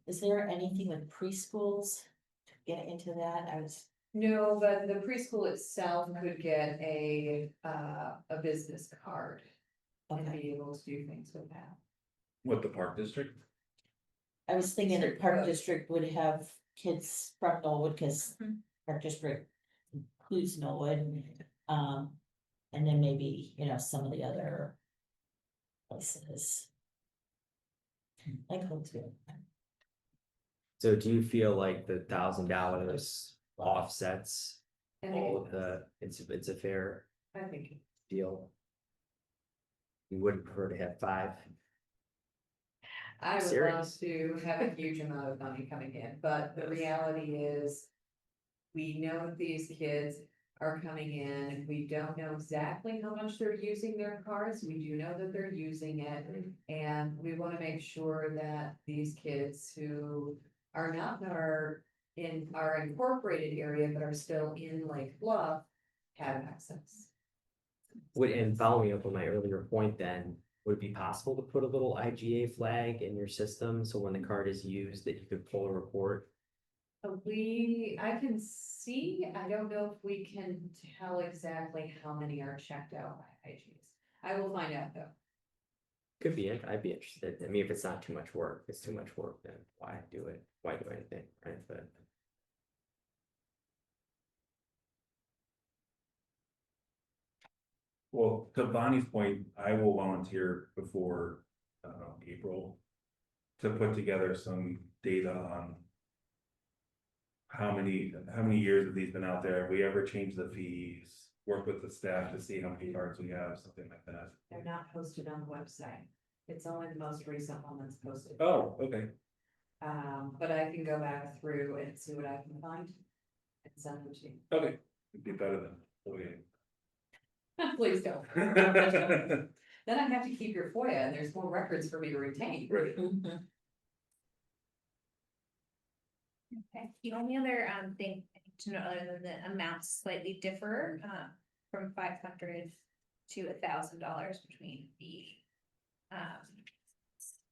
Is there anything with preschools to get into that? I was, No, but the preschool itself could get a business card and okay. be able to do things with that. What, the park district? I was thinking that Park District would have kids from Norwood, because Mhm. Park District includes Norwood. And then maybe, some of the other places. Like Holtzville. so do you feel like the $1,000 offsets I think all of the, it's a fair I think deal? You wouldn't prefer to have 5? I would love Serious. to have a huge amount of money coming in, but the reality is. We know that these kids are coming in, we don't know exactly how much they're using their cards, we do know that they're using it. And we wanna make sure that these kids who are not in our incorporated area, but are still in Lake Bluff, have access. And following up on my earlier point then, would it be possible to put a little IGA flag in your system, so when the card is used, that you could pull a report? I can see, I don't know if we can tell exactly how many are checked out by IGs. I will find out though. Could be, I'd be interested, I mean, if it's not too much work, if it's too much work, then why do it, why do anything, right, but. Well, to Bonnie's point, I will volunteer before, April. To put together some data on. How many years have these been out there? Have we ever changed the fees? Work with the staff to see how many cards we have, something like that. They're not posted on the website. It's only the most recent one that's posted. Oh, okay. But I can go back through and see what I can find. And send them to you. Okay, it'd be better than, okay. Please don't. Then I have to keep your FOIA and there's more records for me to retain. Right. Mhm. Okay, the only other thing to know other than the amounts slightly differ from $500 to $1,000 between the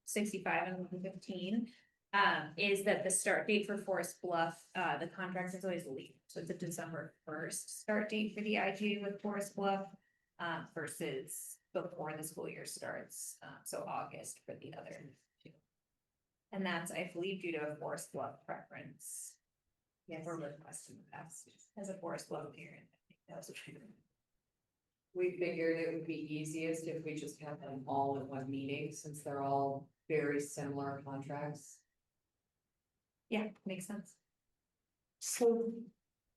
65 and 115 is that the start date for Forest Bluff, the contract is always late, so it's a December 1st start date for the IGA with Forest Bluff versus before the school year starts, so August for the other two. And that's, I believe, due to a Forest Bluff preference. Yes. Or request in the past, as a Forest Bluff parent. I think that was a true. We figured it would be easiest if we just have them all in one meeting, since they're all very similar contracts. Yeah, makes sense. So,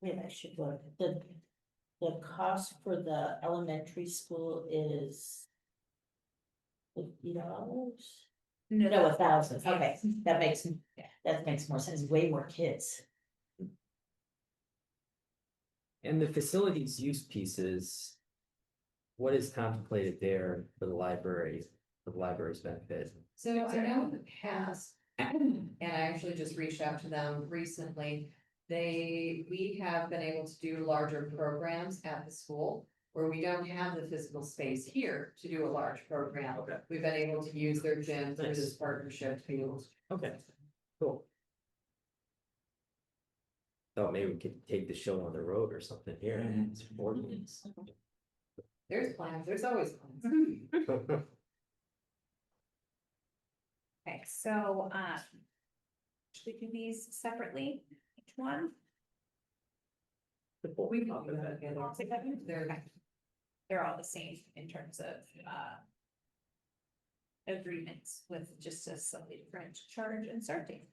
wait, I should look, the cost for the elementary school is $50? No, $1,000, okay, that makes more sense, way more kids. And the facilities use pieces. What is contemplated there for the library, for the library's benefit? So I know in the past, and I actually just reached out to them recently. We have been able to do larger programs at the school where we don't have the physical space here to do a large program. Okay. We've been able to use their gym through Nice. this partnership to be able to. Okay, cool. Thought maybe we could take the show on the road or something here. Mhm. It's 4 days. There's plans, there's always plans. Okay, so, should we do these separately, each one? We can do that together. All together? They're all the same in terms of, agreements with just a slightly different charge and start date.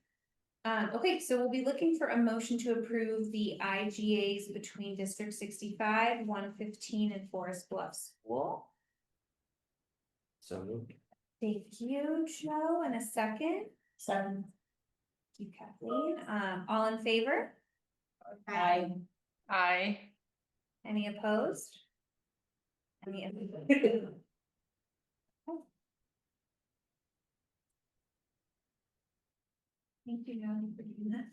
Okay, so we'll be looking for a motion to approve the IGAs between District 65, 115, and Forest Bluff School. So moved. Thank you, Joe, and a second. Seven. Thank you, Kathleen. All in favor? I, Any opposed? Any? Thank you, Natalie, for doing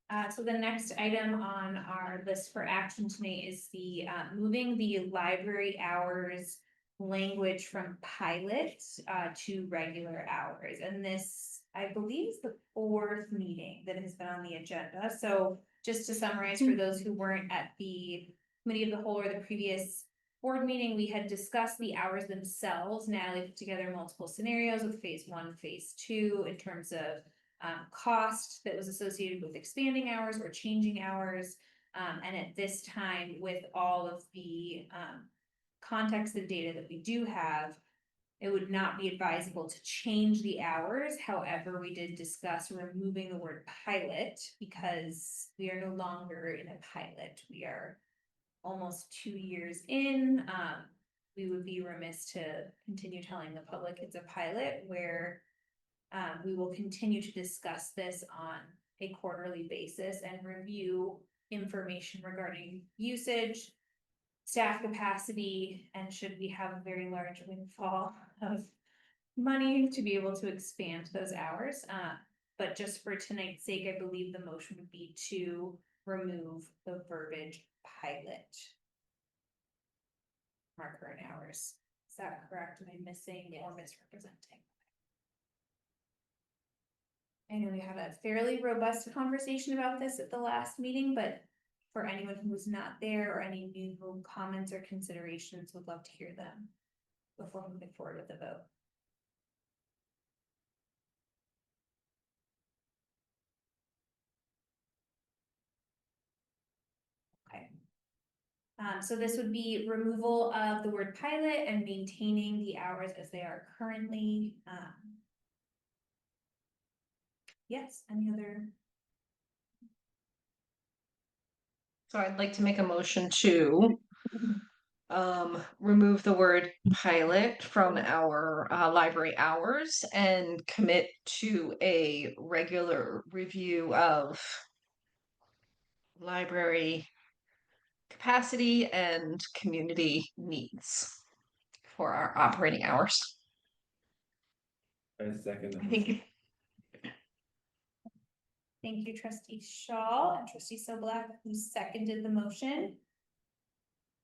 that. So the next item on our list for action tonight is the, moving the library hours language from pilot, to regular hours. And this, I believe, is the fourth meeting that has been on the agenda. So just to summarize for those who weren't at the committee of the whole or the previous board meeting, we had discussed the hours themselves. Natalie put together multiple scenarios with phase 1, phase 2 in terms of cost that was associated with expanding hours or changing hours. And at this time, with all of the context and data that we do have, it would not be advisable to change the hours. However, we did discuss removing the word pilot because we are no longer in a pilot. We are almost 2 years in. We would be remiss to continue telling the public it's a pilot where we will continue to discuss this on a quarterly basis and review information regarding usage, staff capacity, and should we have a very large windfall of money to be able to expand those hours. But just for tonight's sake, I believe the motion would be to remove the verbiage pilot from our current hours. Is that correct? Am I missing or misrepresenting? I know we had a fairly robust conversation about this at the last meeting, but for anyone who was not there or any new comments or considerations, would love to hear them before moving forward with the vote. Okay. So this would be removal of the word pilot and maintaining the hours as they are currently. Yes, any other? so I'd like to make a motion to remove the word pilot from our library hours and commit to a regular review of library capacity and community needs for our operating hours. I second. I think Thank you, trustee Shaul and trustee Sobolak, who seconded the motion.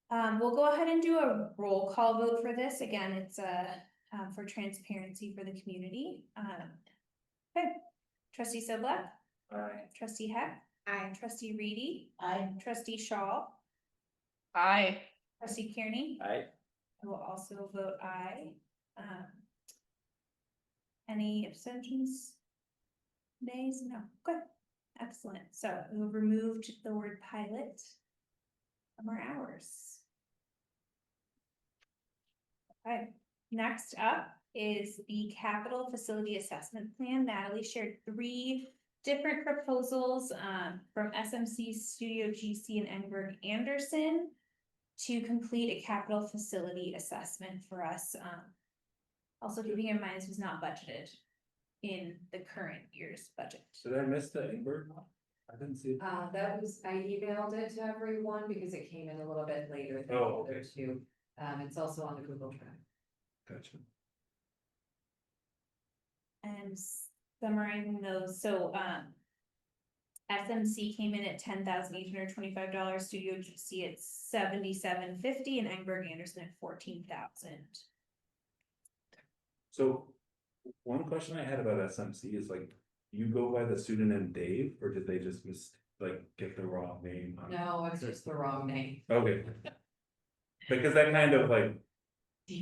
We'll go ahead and do a roll call vote for this. Again, it's for transparency for the community. Okay, trustee Sobolak. Aye. Trustee Heck. Aye. Trustee Reidy. I, Trustee Shaul. I, Trustee Kearney. Aye. I will also vote aye. Any abstentions? Nays? No. Good. Excellent. So we've removed the word pilot from our hours. Okay. Next up is the capital facility assessment plan. Natalie shared 3 different proposals from SMC, Studio GC, and Enberg Anderson to complete a capital facility assessment for us. Also keeping in mind this was not budgeted in the current year's budget. Did I miss the Ingberg one? I didn't see it. That was, I emailed it to everyone because it came in a little bit later than the Oh, other okay. 2. It's also on the Google Drive. Gotcha. And summarizing those, so SMC came in at $10,825, Studio GC at $77.50, and Engberg Anderson at $14,000. So one question I had about SMC is like, you go by the pseudonym Dave, or did they just get the wrong name? No, it's just the wrong name. Okay, Because that kind of like, I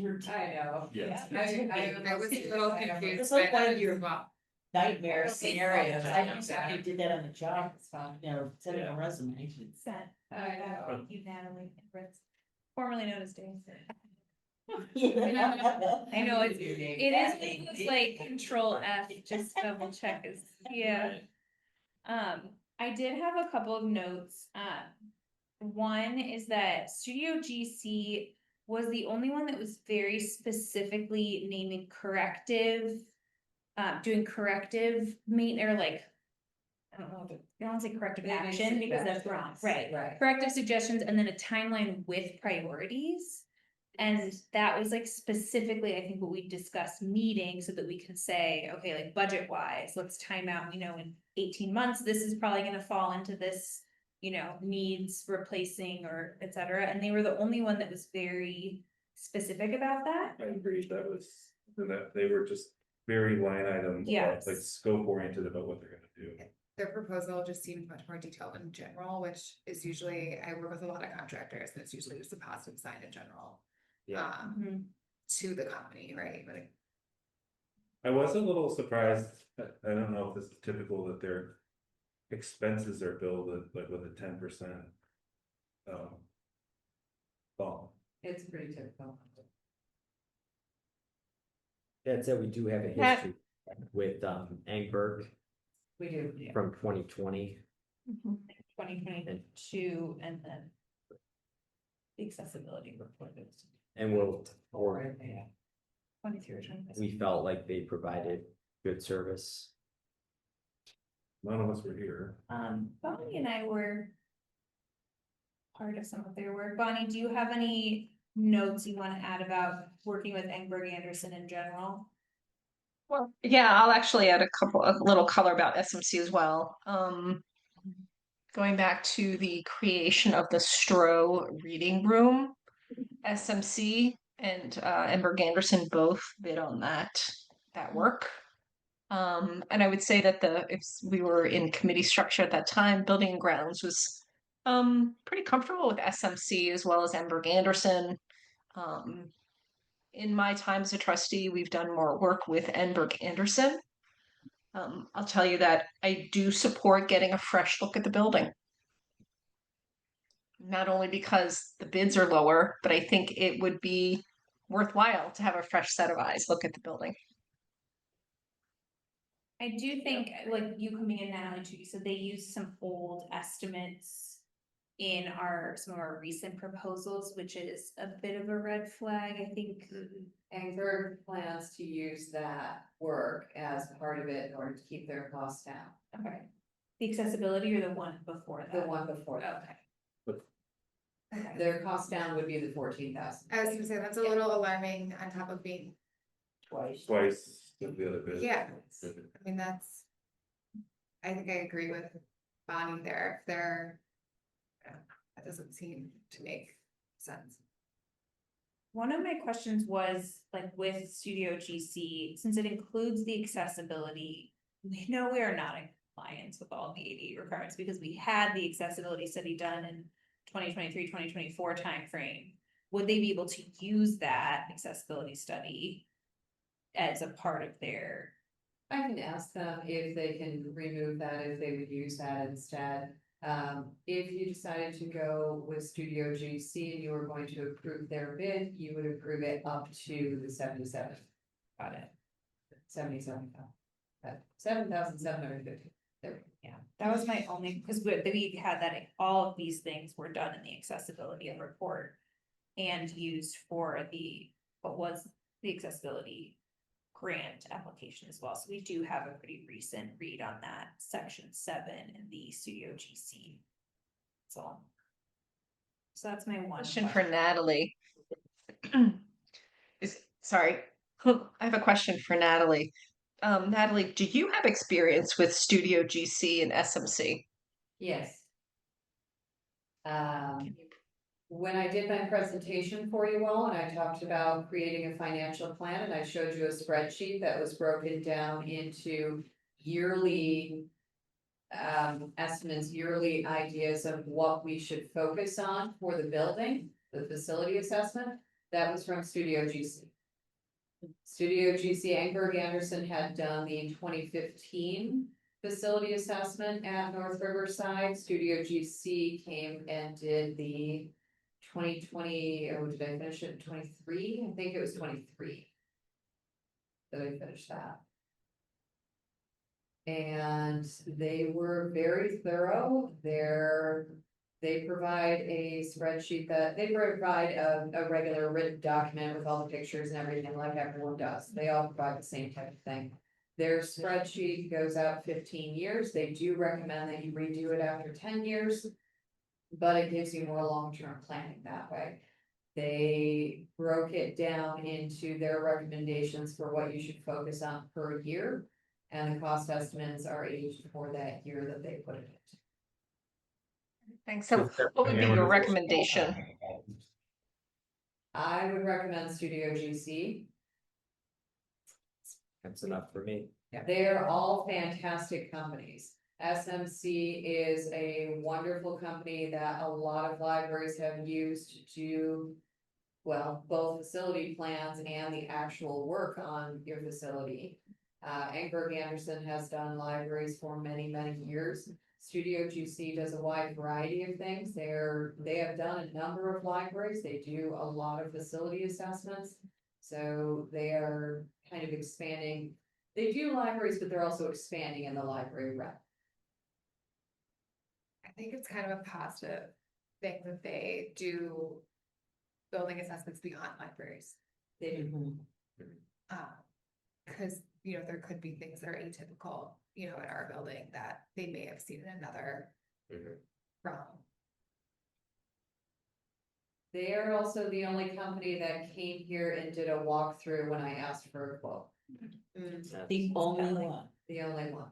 know. yes. I was a little confused. It's like by one that of your as well. nightmare It's scenarios. fun. I know somebody did that on the job, It's fun. you know, sending a resume. Sent. I know. Thank you, Natalie, and Brett, formerly known as Dave. I I know it is like control F, just double check is, yeah. I did have a couple of notes. One is that Studio GC was the only one that was very specifically naming corrective, doing corrective or like, I don't know, I don't want to say corrective Maybe action because that's wrong, suggestions. right? Right. Corrective suggestions and then a timeline with priorities. And that was like specifically, I think, what we discussed meeting so that we can say, okay, like budget wise, let's time out, in 18 months, this is probably gonna fall into this, needs replacing or et cetera. And they were the only one that was very specific about that. I agreed, that they were just very line item. Yes. Like scope oriented about what they're gonna do. Their proposal just seemed much more detailed in general, which is usually, I work with a lot of contractors, and it's usually just a positive sign in general. Yeah. Mhm. To the company, right? Like, I was a little surprised, I don't know if this is typical that their expenses are billed at, like with a 10%. Bump. It's pretty typical. That said, we do have a history with Engberg We do. from 2020. 2022 and then the accessibility report is And we'll, Or, yeah. 23 or 25. we felt like they provided good service. None of us were here. Bonnie and I were part of some of their work. Bonnie, do you have any notes you want to add about working with Engberg Anderson in general? Well, yeah, I'll actually add a little color about SMC as well. Going back to the creation of the Stroh Reading Room, SMC and Emberg Anderson both bid on that work. And I would say that if we were in committee structure at that time, Building and Grounds was pretty comfortable with SMC as well as Emberg Anderson. In my time as a trustee, we've done more work with Emberg Anderson. I'll tell you that I do support getting a fresh look at the building. Not only because the bids are lower, but I think it would be worthwhile to have a fresh set of eyes look at the building. I do think, like you coming in, Natalie, too, you said they used some old estimates in some of our recent proposals, which is a bit of a red flag, I think. Engberg plans to use that work as part of it in order to keep their costs down. Okay. The accessibility or the one before that? The one before that. Okay. Okay. Their cost down would be the 14,000. I was gonna say, that's a little alarming on top of being, Twice. Twice the other bit. yeah, I mean, I think I agree with Bonnie there, if they're, that doesn't seem to make sense. One of my questions was, like, with Studio GC, since it includes the accessibility, we know we are not in compliance with all the ADA requirements because we had the accessibility study done in 2023-2024 timeframe. Would they be able to use that accessibility study as a part of their? I can ask them if they can remove that, if they would use that instead. If you decided to go with Studio GC and you were going to approve their bid, you would approve it up to the 77. Got it. 77. 7,750. There we go. Yeah, that was my only, because we had that, all of these things were done in the accessibility report and used for what was the accessibility grant application as well. So we do have a pretty recent read on that, section 7 in the Studio GC. So that's my one Question for Natalie. Sorry, I have a question for Natalie. Natalie, do you have experience with Studio GC and SMC? Yes. When I did my presentation for you all, and I talked about creating a financial plan, and I showed you a spreadsheet that was broken down into yearly estimates, yearly ideas of what we should focus on for the building. the facility assessment, that was from Studio GC. Studio GC and Greg Anderson had done the 2015 facility assessment at North Riverside. Studio GC came and did the 2020, or did I finish it in 23? I think it was 23. That I finished that. And they were very thorough. They provide a spreadsheet they provide a regular written document with all the pictures and everything like everyone does. They all provide the same type of thing. Their spreadsheet goes out 15 years. They do recommend that you redo it after 10 years. But it gives you more long-term planning that way. They broke it down into their recommendations for what you should focus on per year. And the cost estimates are aged for that year that they put it in. Thanks. So what would be your recommendation? I would recommend Studio GC. That's enough for me. They are all fantastic companies. SMC is a wonderful company that a lot of libraries have used to, well, both facility plans and the actual work on your facility. Greg Anderson has done libraries for many, many years. Studio GC does a wide variety of things. They have done a number of libraries. They do a lot of facility assessments. So they are kind of expanding. They do libraries, but they're also expanding in the library realm. I think it's kind of a positive thing that they do building assessments beyond libraries. They do. Cause, you know, there could be things that are atypical, you know, in our building that they may have seen in another realm. They are also the only company that came here and did a walkthrough when I asked for a quote. The only one. The only one.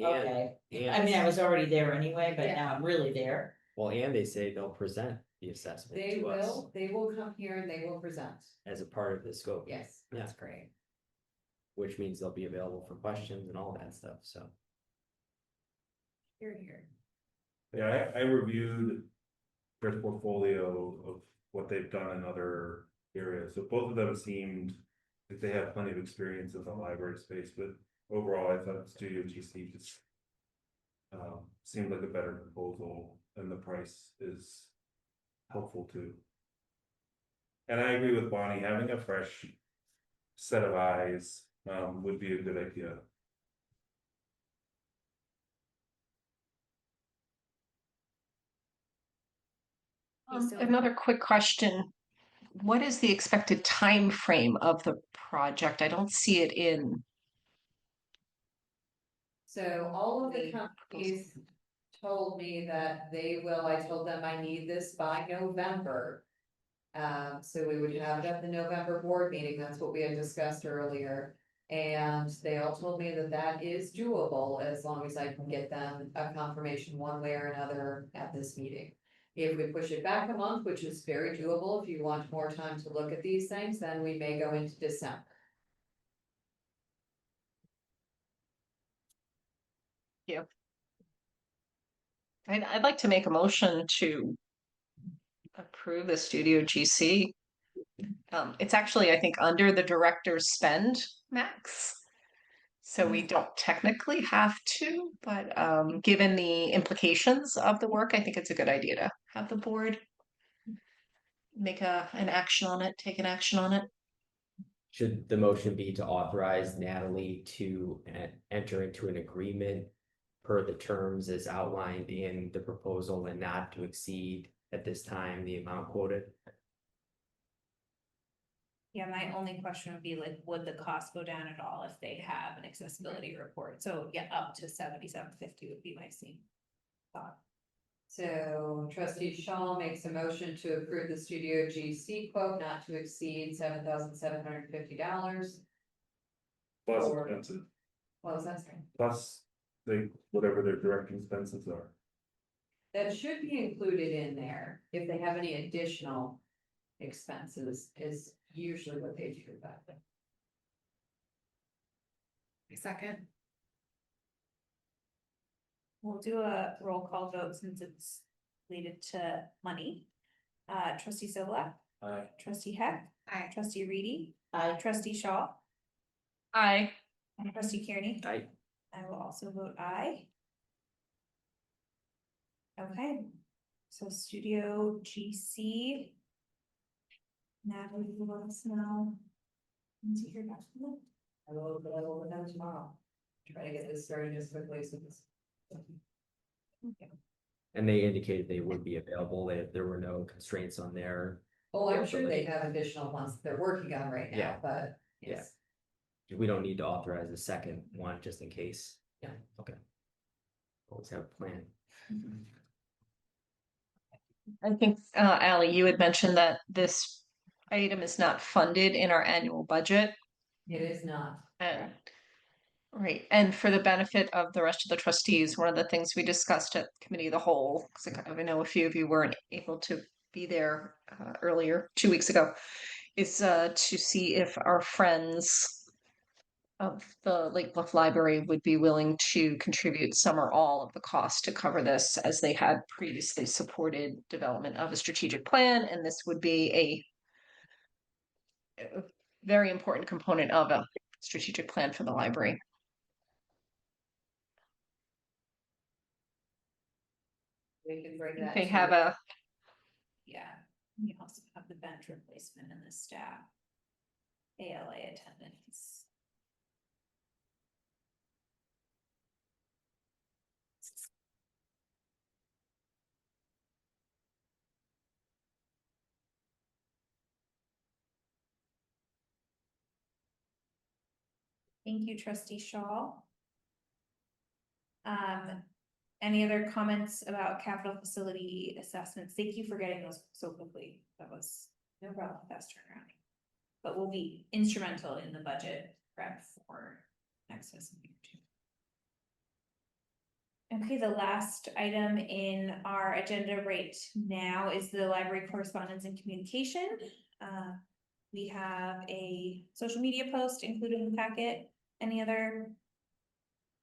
Okay, And, I mean, I was already there anyway, but Yeah. now I'm really there. well, and they say they'll present the assessment They to us will, they will come here and they will present. as a part of the scope. Yes. That's great. Which means they'll be available for questions and all that stuff, so. Here, here. Yeah, I reviewed their portfolio of what they've done in other areas, so both of them seemed like they have plenty of experience in the library space, but overall, I thought Studio GC just seemed like a better proposal, and the price is helpful too. And I agree with Bonnie, having a fresh set of eyes would be a good idea. Another quick question. What is the expected time frame of the project? I don't see it in. So all of the companies told me that they will, I told them I need this by November. So we would have it at the November board meeting, that's what we had discussed earlier. And they all told me that that is doable as long as I can get them a confirmation one way or another at this meeting. If we push it back a month, which is very doable, if you want more time to look at these things, then we may go into December. I'd like to make a motion to approve the Studio GC. It's actually, I think, under the director's spend max. So we don't technically have to, but given the implications of the work, I think it's a good idea to have the board make an action on it, take an action on it. Should the motion be to authorize Natalie to enter into an agreement per the terms as outlined in the proposal and not to exceed at this time the amount quoted? Yeah, my only question would be like, would the cost go down at all if they have an accessibility report? So yeah, up to $77.50 would be my thought. So trustee Shaul makes a motion to approve the Studio GC quote not to exceed $7,750. Plus Or- expenses, What was that saying? plus whatever their direct expenses are. That should be included in there if they have any additional expenses is usually what they do about it. Second. We'll do a roll call vote since it's related to money. Trustee Sobolak, Aye. trustee Heck, Aye. trustee Reidy, I, trustee Shaul, Aye. and trustee Kearney. I, I will also vote aye. Okay, so Studio GC. Natalie, you will let us know. Once you hear back from them. I will let them tomorrow. Try to get this started as quickly as it's. and they indicated they would be available, there were no constraints on their. Oh, I'm sure they have additional ones that they're working on right now, Yeah. but. Yeah. yes. We don't need to authorize a second one just in case. Yeah. Okay. Always have a plan. I think, Ally, you had mentioned that this item is not funded in our annual budget. It is not. And right, and for the benefit of the rest of the trustees, one of the things we discussed at committee of the whole, because I know a few of you weren't able to be there earlier, 2 weeks ago, is to see if our friends of the Lake Bluff Library would be willing to contribute some or all of the cost to cover this, as they had previously supported development of a strategic plan, and this would be a very important component of a strategic plan for the library. We can bring I think that. they to- have a, Yeah, we also have the bench replacement and the staff. ALA attendance. Thank you, trustee Shaw. Any other comments about capital facility assessments? Thank you for getting those so quickly. That was no problem, fast turnaround. But will be instrumental in the budget prep for next fiscal year too. Okay, the last item in our agenda right now is the library correspondence and communication. We have a social media post included in the packet. Any other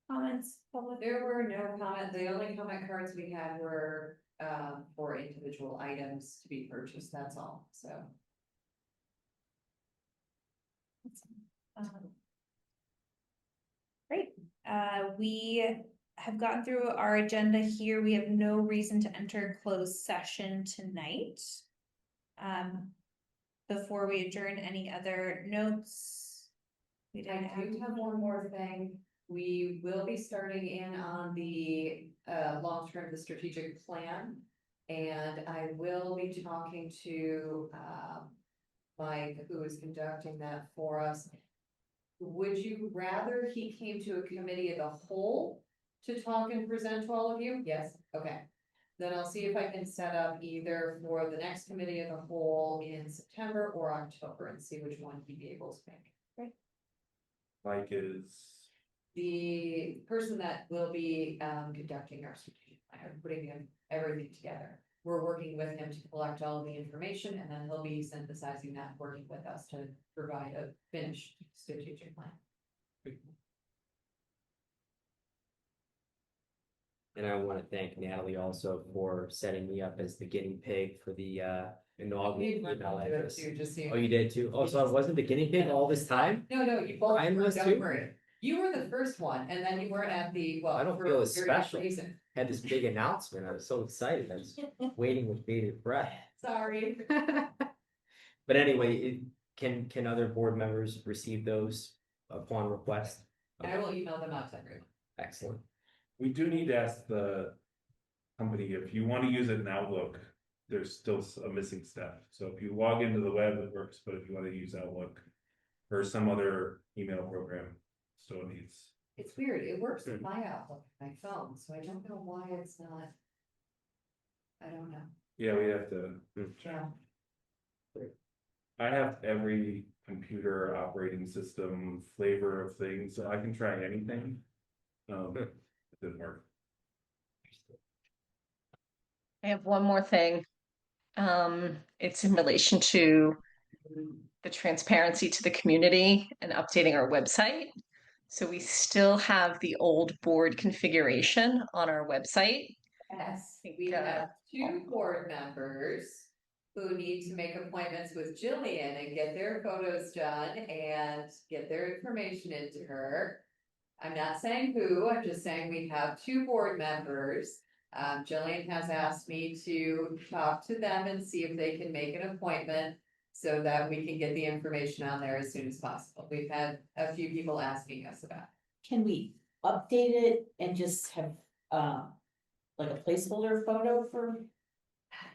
comments? Public? There were no comments. The only comment cards we had were for individual items to be purchased, that's all, so. Great, we have gotten through our agenda here. We have no reason to enter closed session tonight. Before we adjourn, any other notes? We didn't I do have one more thing. We will be starting in on the long-term, the strategic plan. And I will be talking to Mike, who is conducting that for us. Would you rather he came to a committee of the whole to talk and present to all of you? Yes, okay. Then I'll see if I can set up either for the next committee of the whole in September or October and see which one he'd be able to pick. Mike is, The person that will be conducting our strategic plan, putting everything together. We're working with him to collect all of the information, and then he'll be synthesizing that, working with us to provide a finished strategic plan. And I want to thank Natalie also for setting me up as the guinea pig for the inaugural email address. Oh, you did too? Oh, so I wasn't the guinea pig all this time? No, you both Ryan were, was don't too? worry. You were the first one, and then you weren't at the, well. I don't for feel as various special. reasons. Had this big announcement. I was so excited. I was waiting with bated breath. Sorry. But anyway, can other board members receive those upon request? I will email them out separately. Excellent. we do need to ask the company, if you want to use it in Outlook, there's still a missing step. So if you log into the web, it works, but if you want to use Outlook or some other email program, still needs. It's weird, it works with my Outlook, my phone, so I don't know why it's not. I don't know. Yeah, we have to, Yeah. I have every computer operating system flavor of things, so I can try anything. It didn't work. I have one more thing. It's in relation to the transparency to the community and updating our website. So we still have the old board configuration on our website. Yes, think, we have 2 board members who need to make appointments with Jillian and get their photos done and get their information into her. I'm not saying who, I'm just saying we have 2 board members. Jillian has asked me to talk to them and see if they can make an appointment so that we can get the information on there as soon as possible. We've had a few people asking us about it. Can we update it and just have, like a placeholder photo for,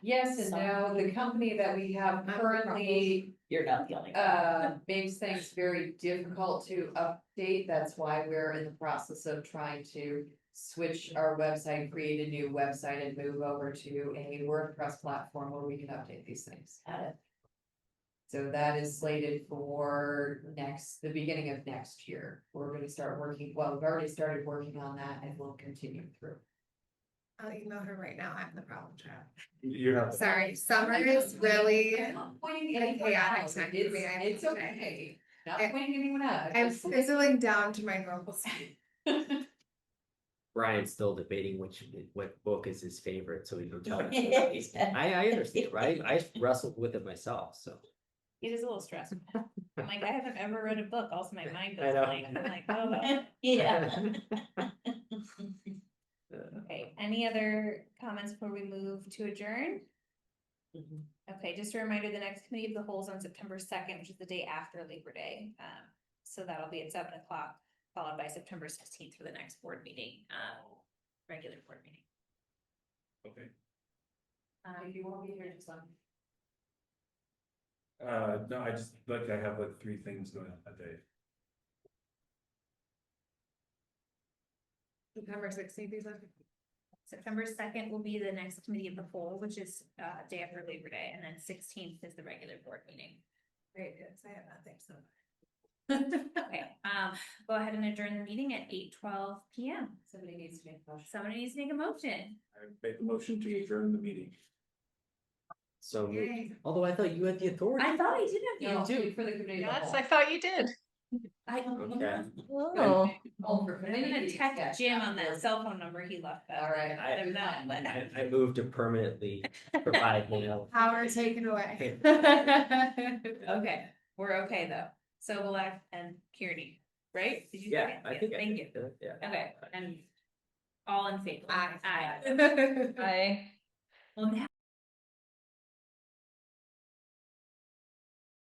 Yes and no, the company that we have currently you're not the only. makes things very difficult to update. That's why we're in the process of trying to switch our website, create a new website and move over to a WordPress platform where we can update these things. Got it. So that is slated for the beginning of next year. We're gonna start working, well, we've already started working on that and we'll continue through. I'll email her right now. I'm the problem child. You're not. Sorry, summer is really, I'm not pointing a anyone chaotic out. time for It's, me, I it's have to say. okay. Not I- pointing anyone out. I'm Just- fizzling down to my normal speed. Brian's still debating what book is his favorite, so he can tell me. Yeah. I understand, right? I wrestled with it myself, so. It is a little stressful. I'm like, I haven't ever read a book, also my mind I goes know. blank. I'm like, oh, no. Yeah. Okay, any other comments before we move to adjourn? Mhm. Okay, just a reminder, the next committee of the whole is on September 2nd, which is the day after Labor Day. So that'll be at 7 o'clock, followed by September 16th for the next board meeting, regular board meeting. Okay. If you won't be here, just No, I just, I have like 3 things going on a day. September 16th, you said? September 2nd will be the next committee of the whole, which is day after Labor Day, and then 16th is the regular board meeting. Very good, so I have nothing, so. Okay, go ahead and adjourn the meeting at 8:12 PM. somebody needs to make a motion. Somebody needs to make a motion. I make a motion to adjourn the meeting. So, Yay. although I thought you had the authority. I thought I did have the. No, for the committee. of the Yes, whole. I thought you did. I Okay. Oh, Oh, for I'm committee gonna meetings, text yeah. Jim on that cell phone number he left. back All right. there. Let him know, but- I moved to permanently provide mail. Power taken away. Okay, we're okay though. Sobolak and Kearney, right? Did you Yeah, say? I think. Thank you. Yeah. Okay, and all in favor? Aye. Aye. I. Well, now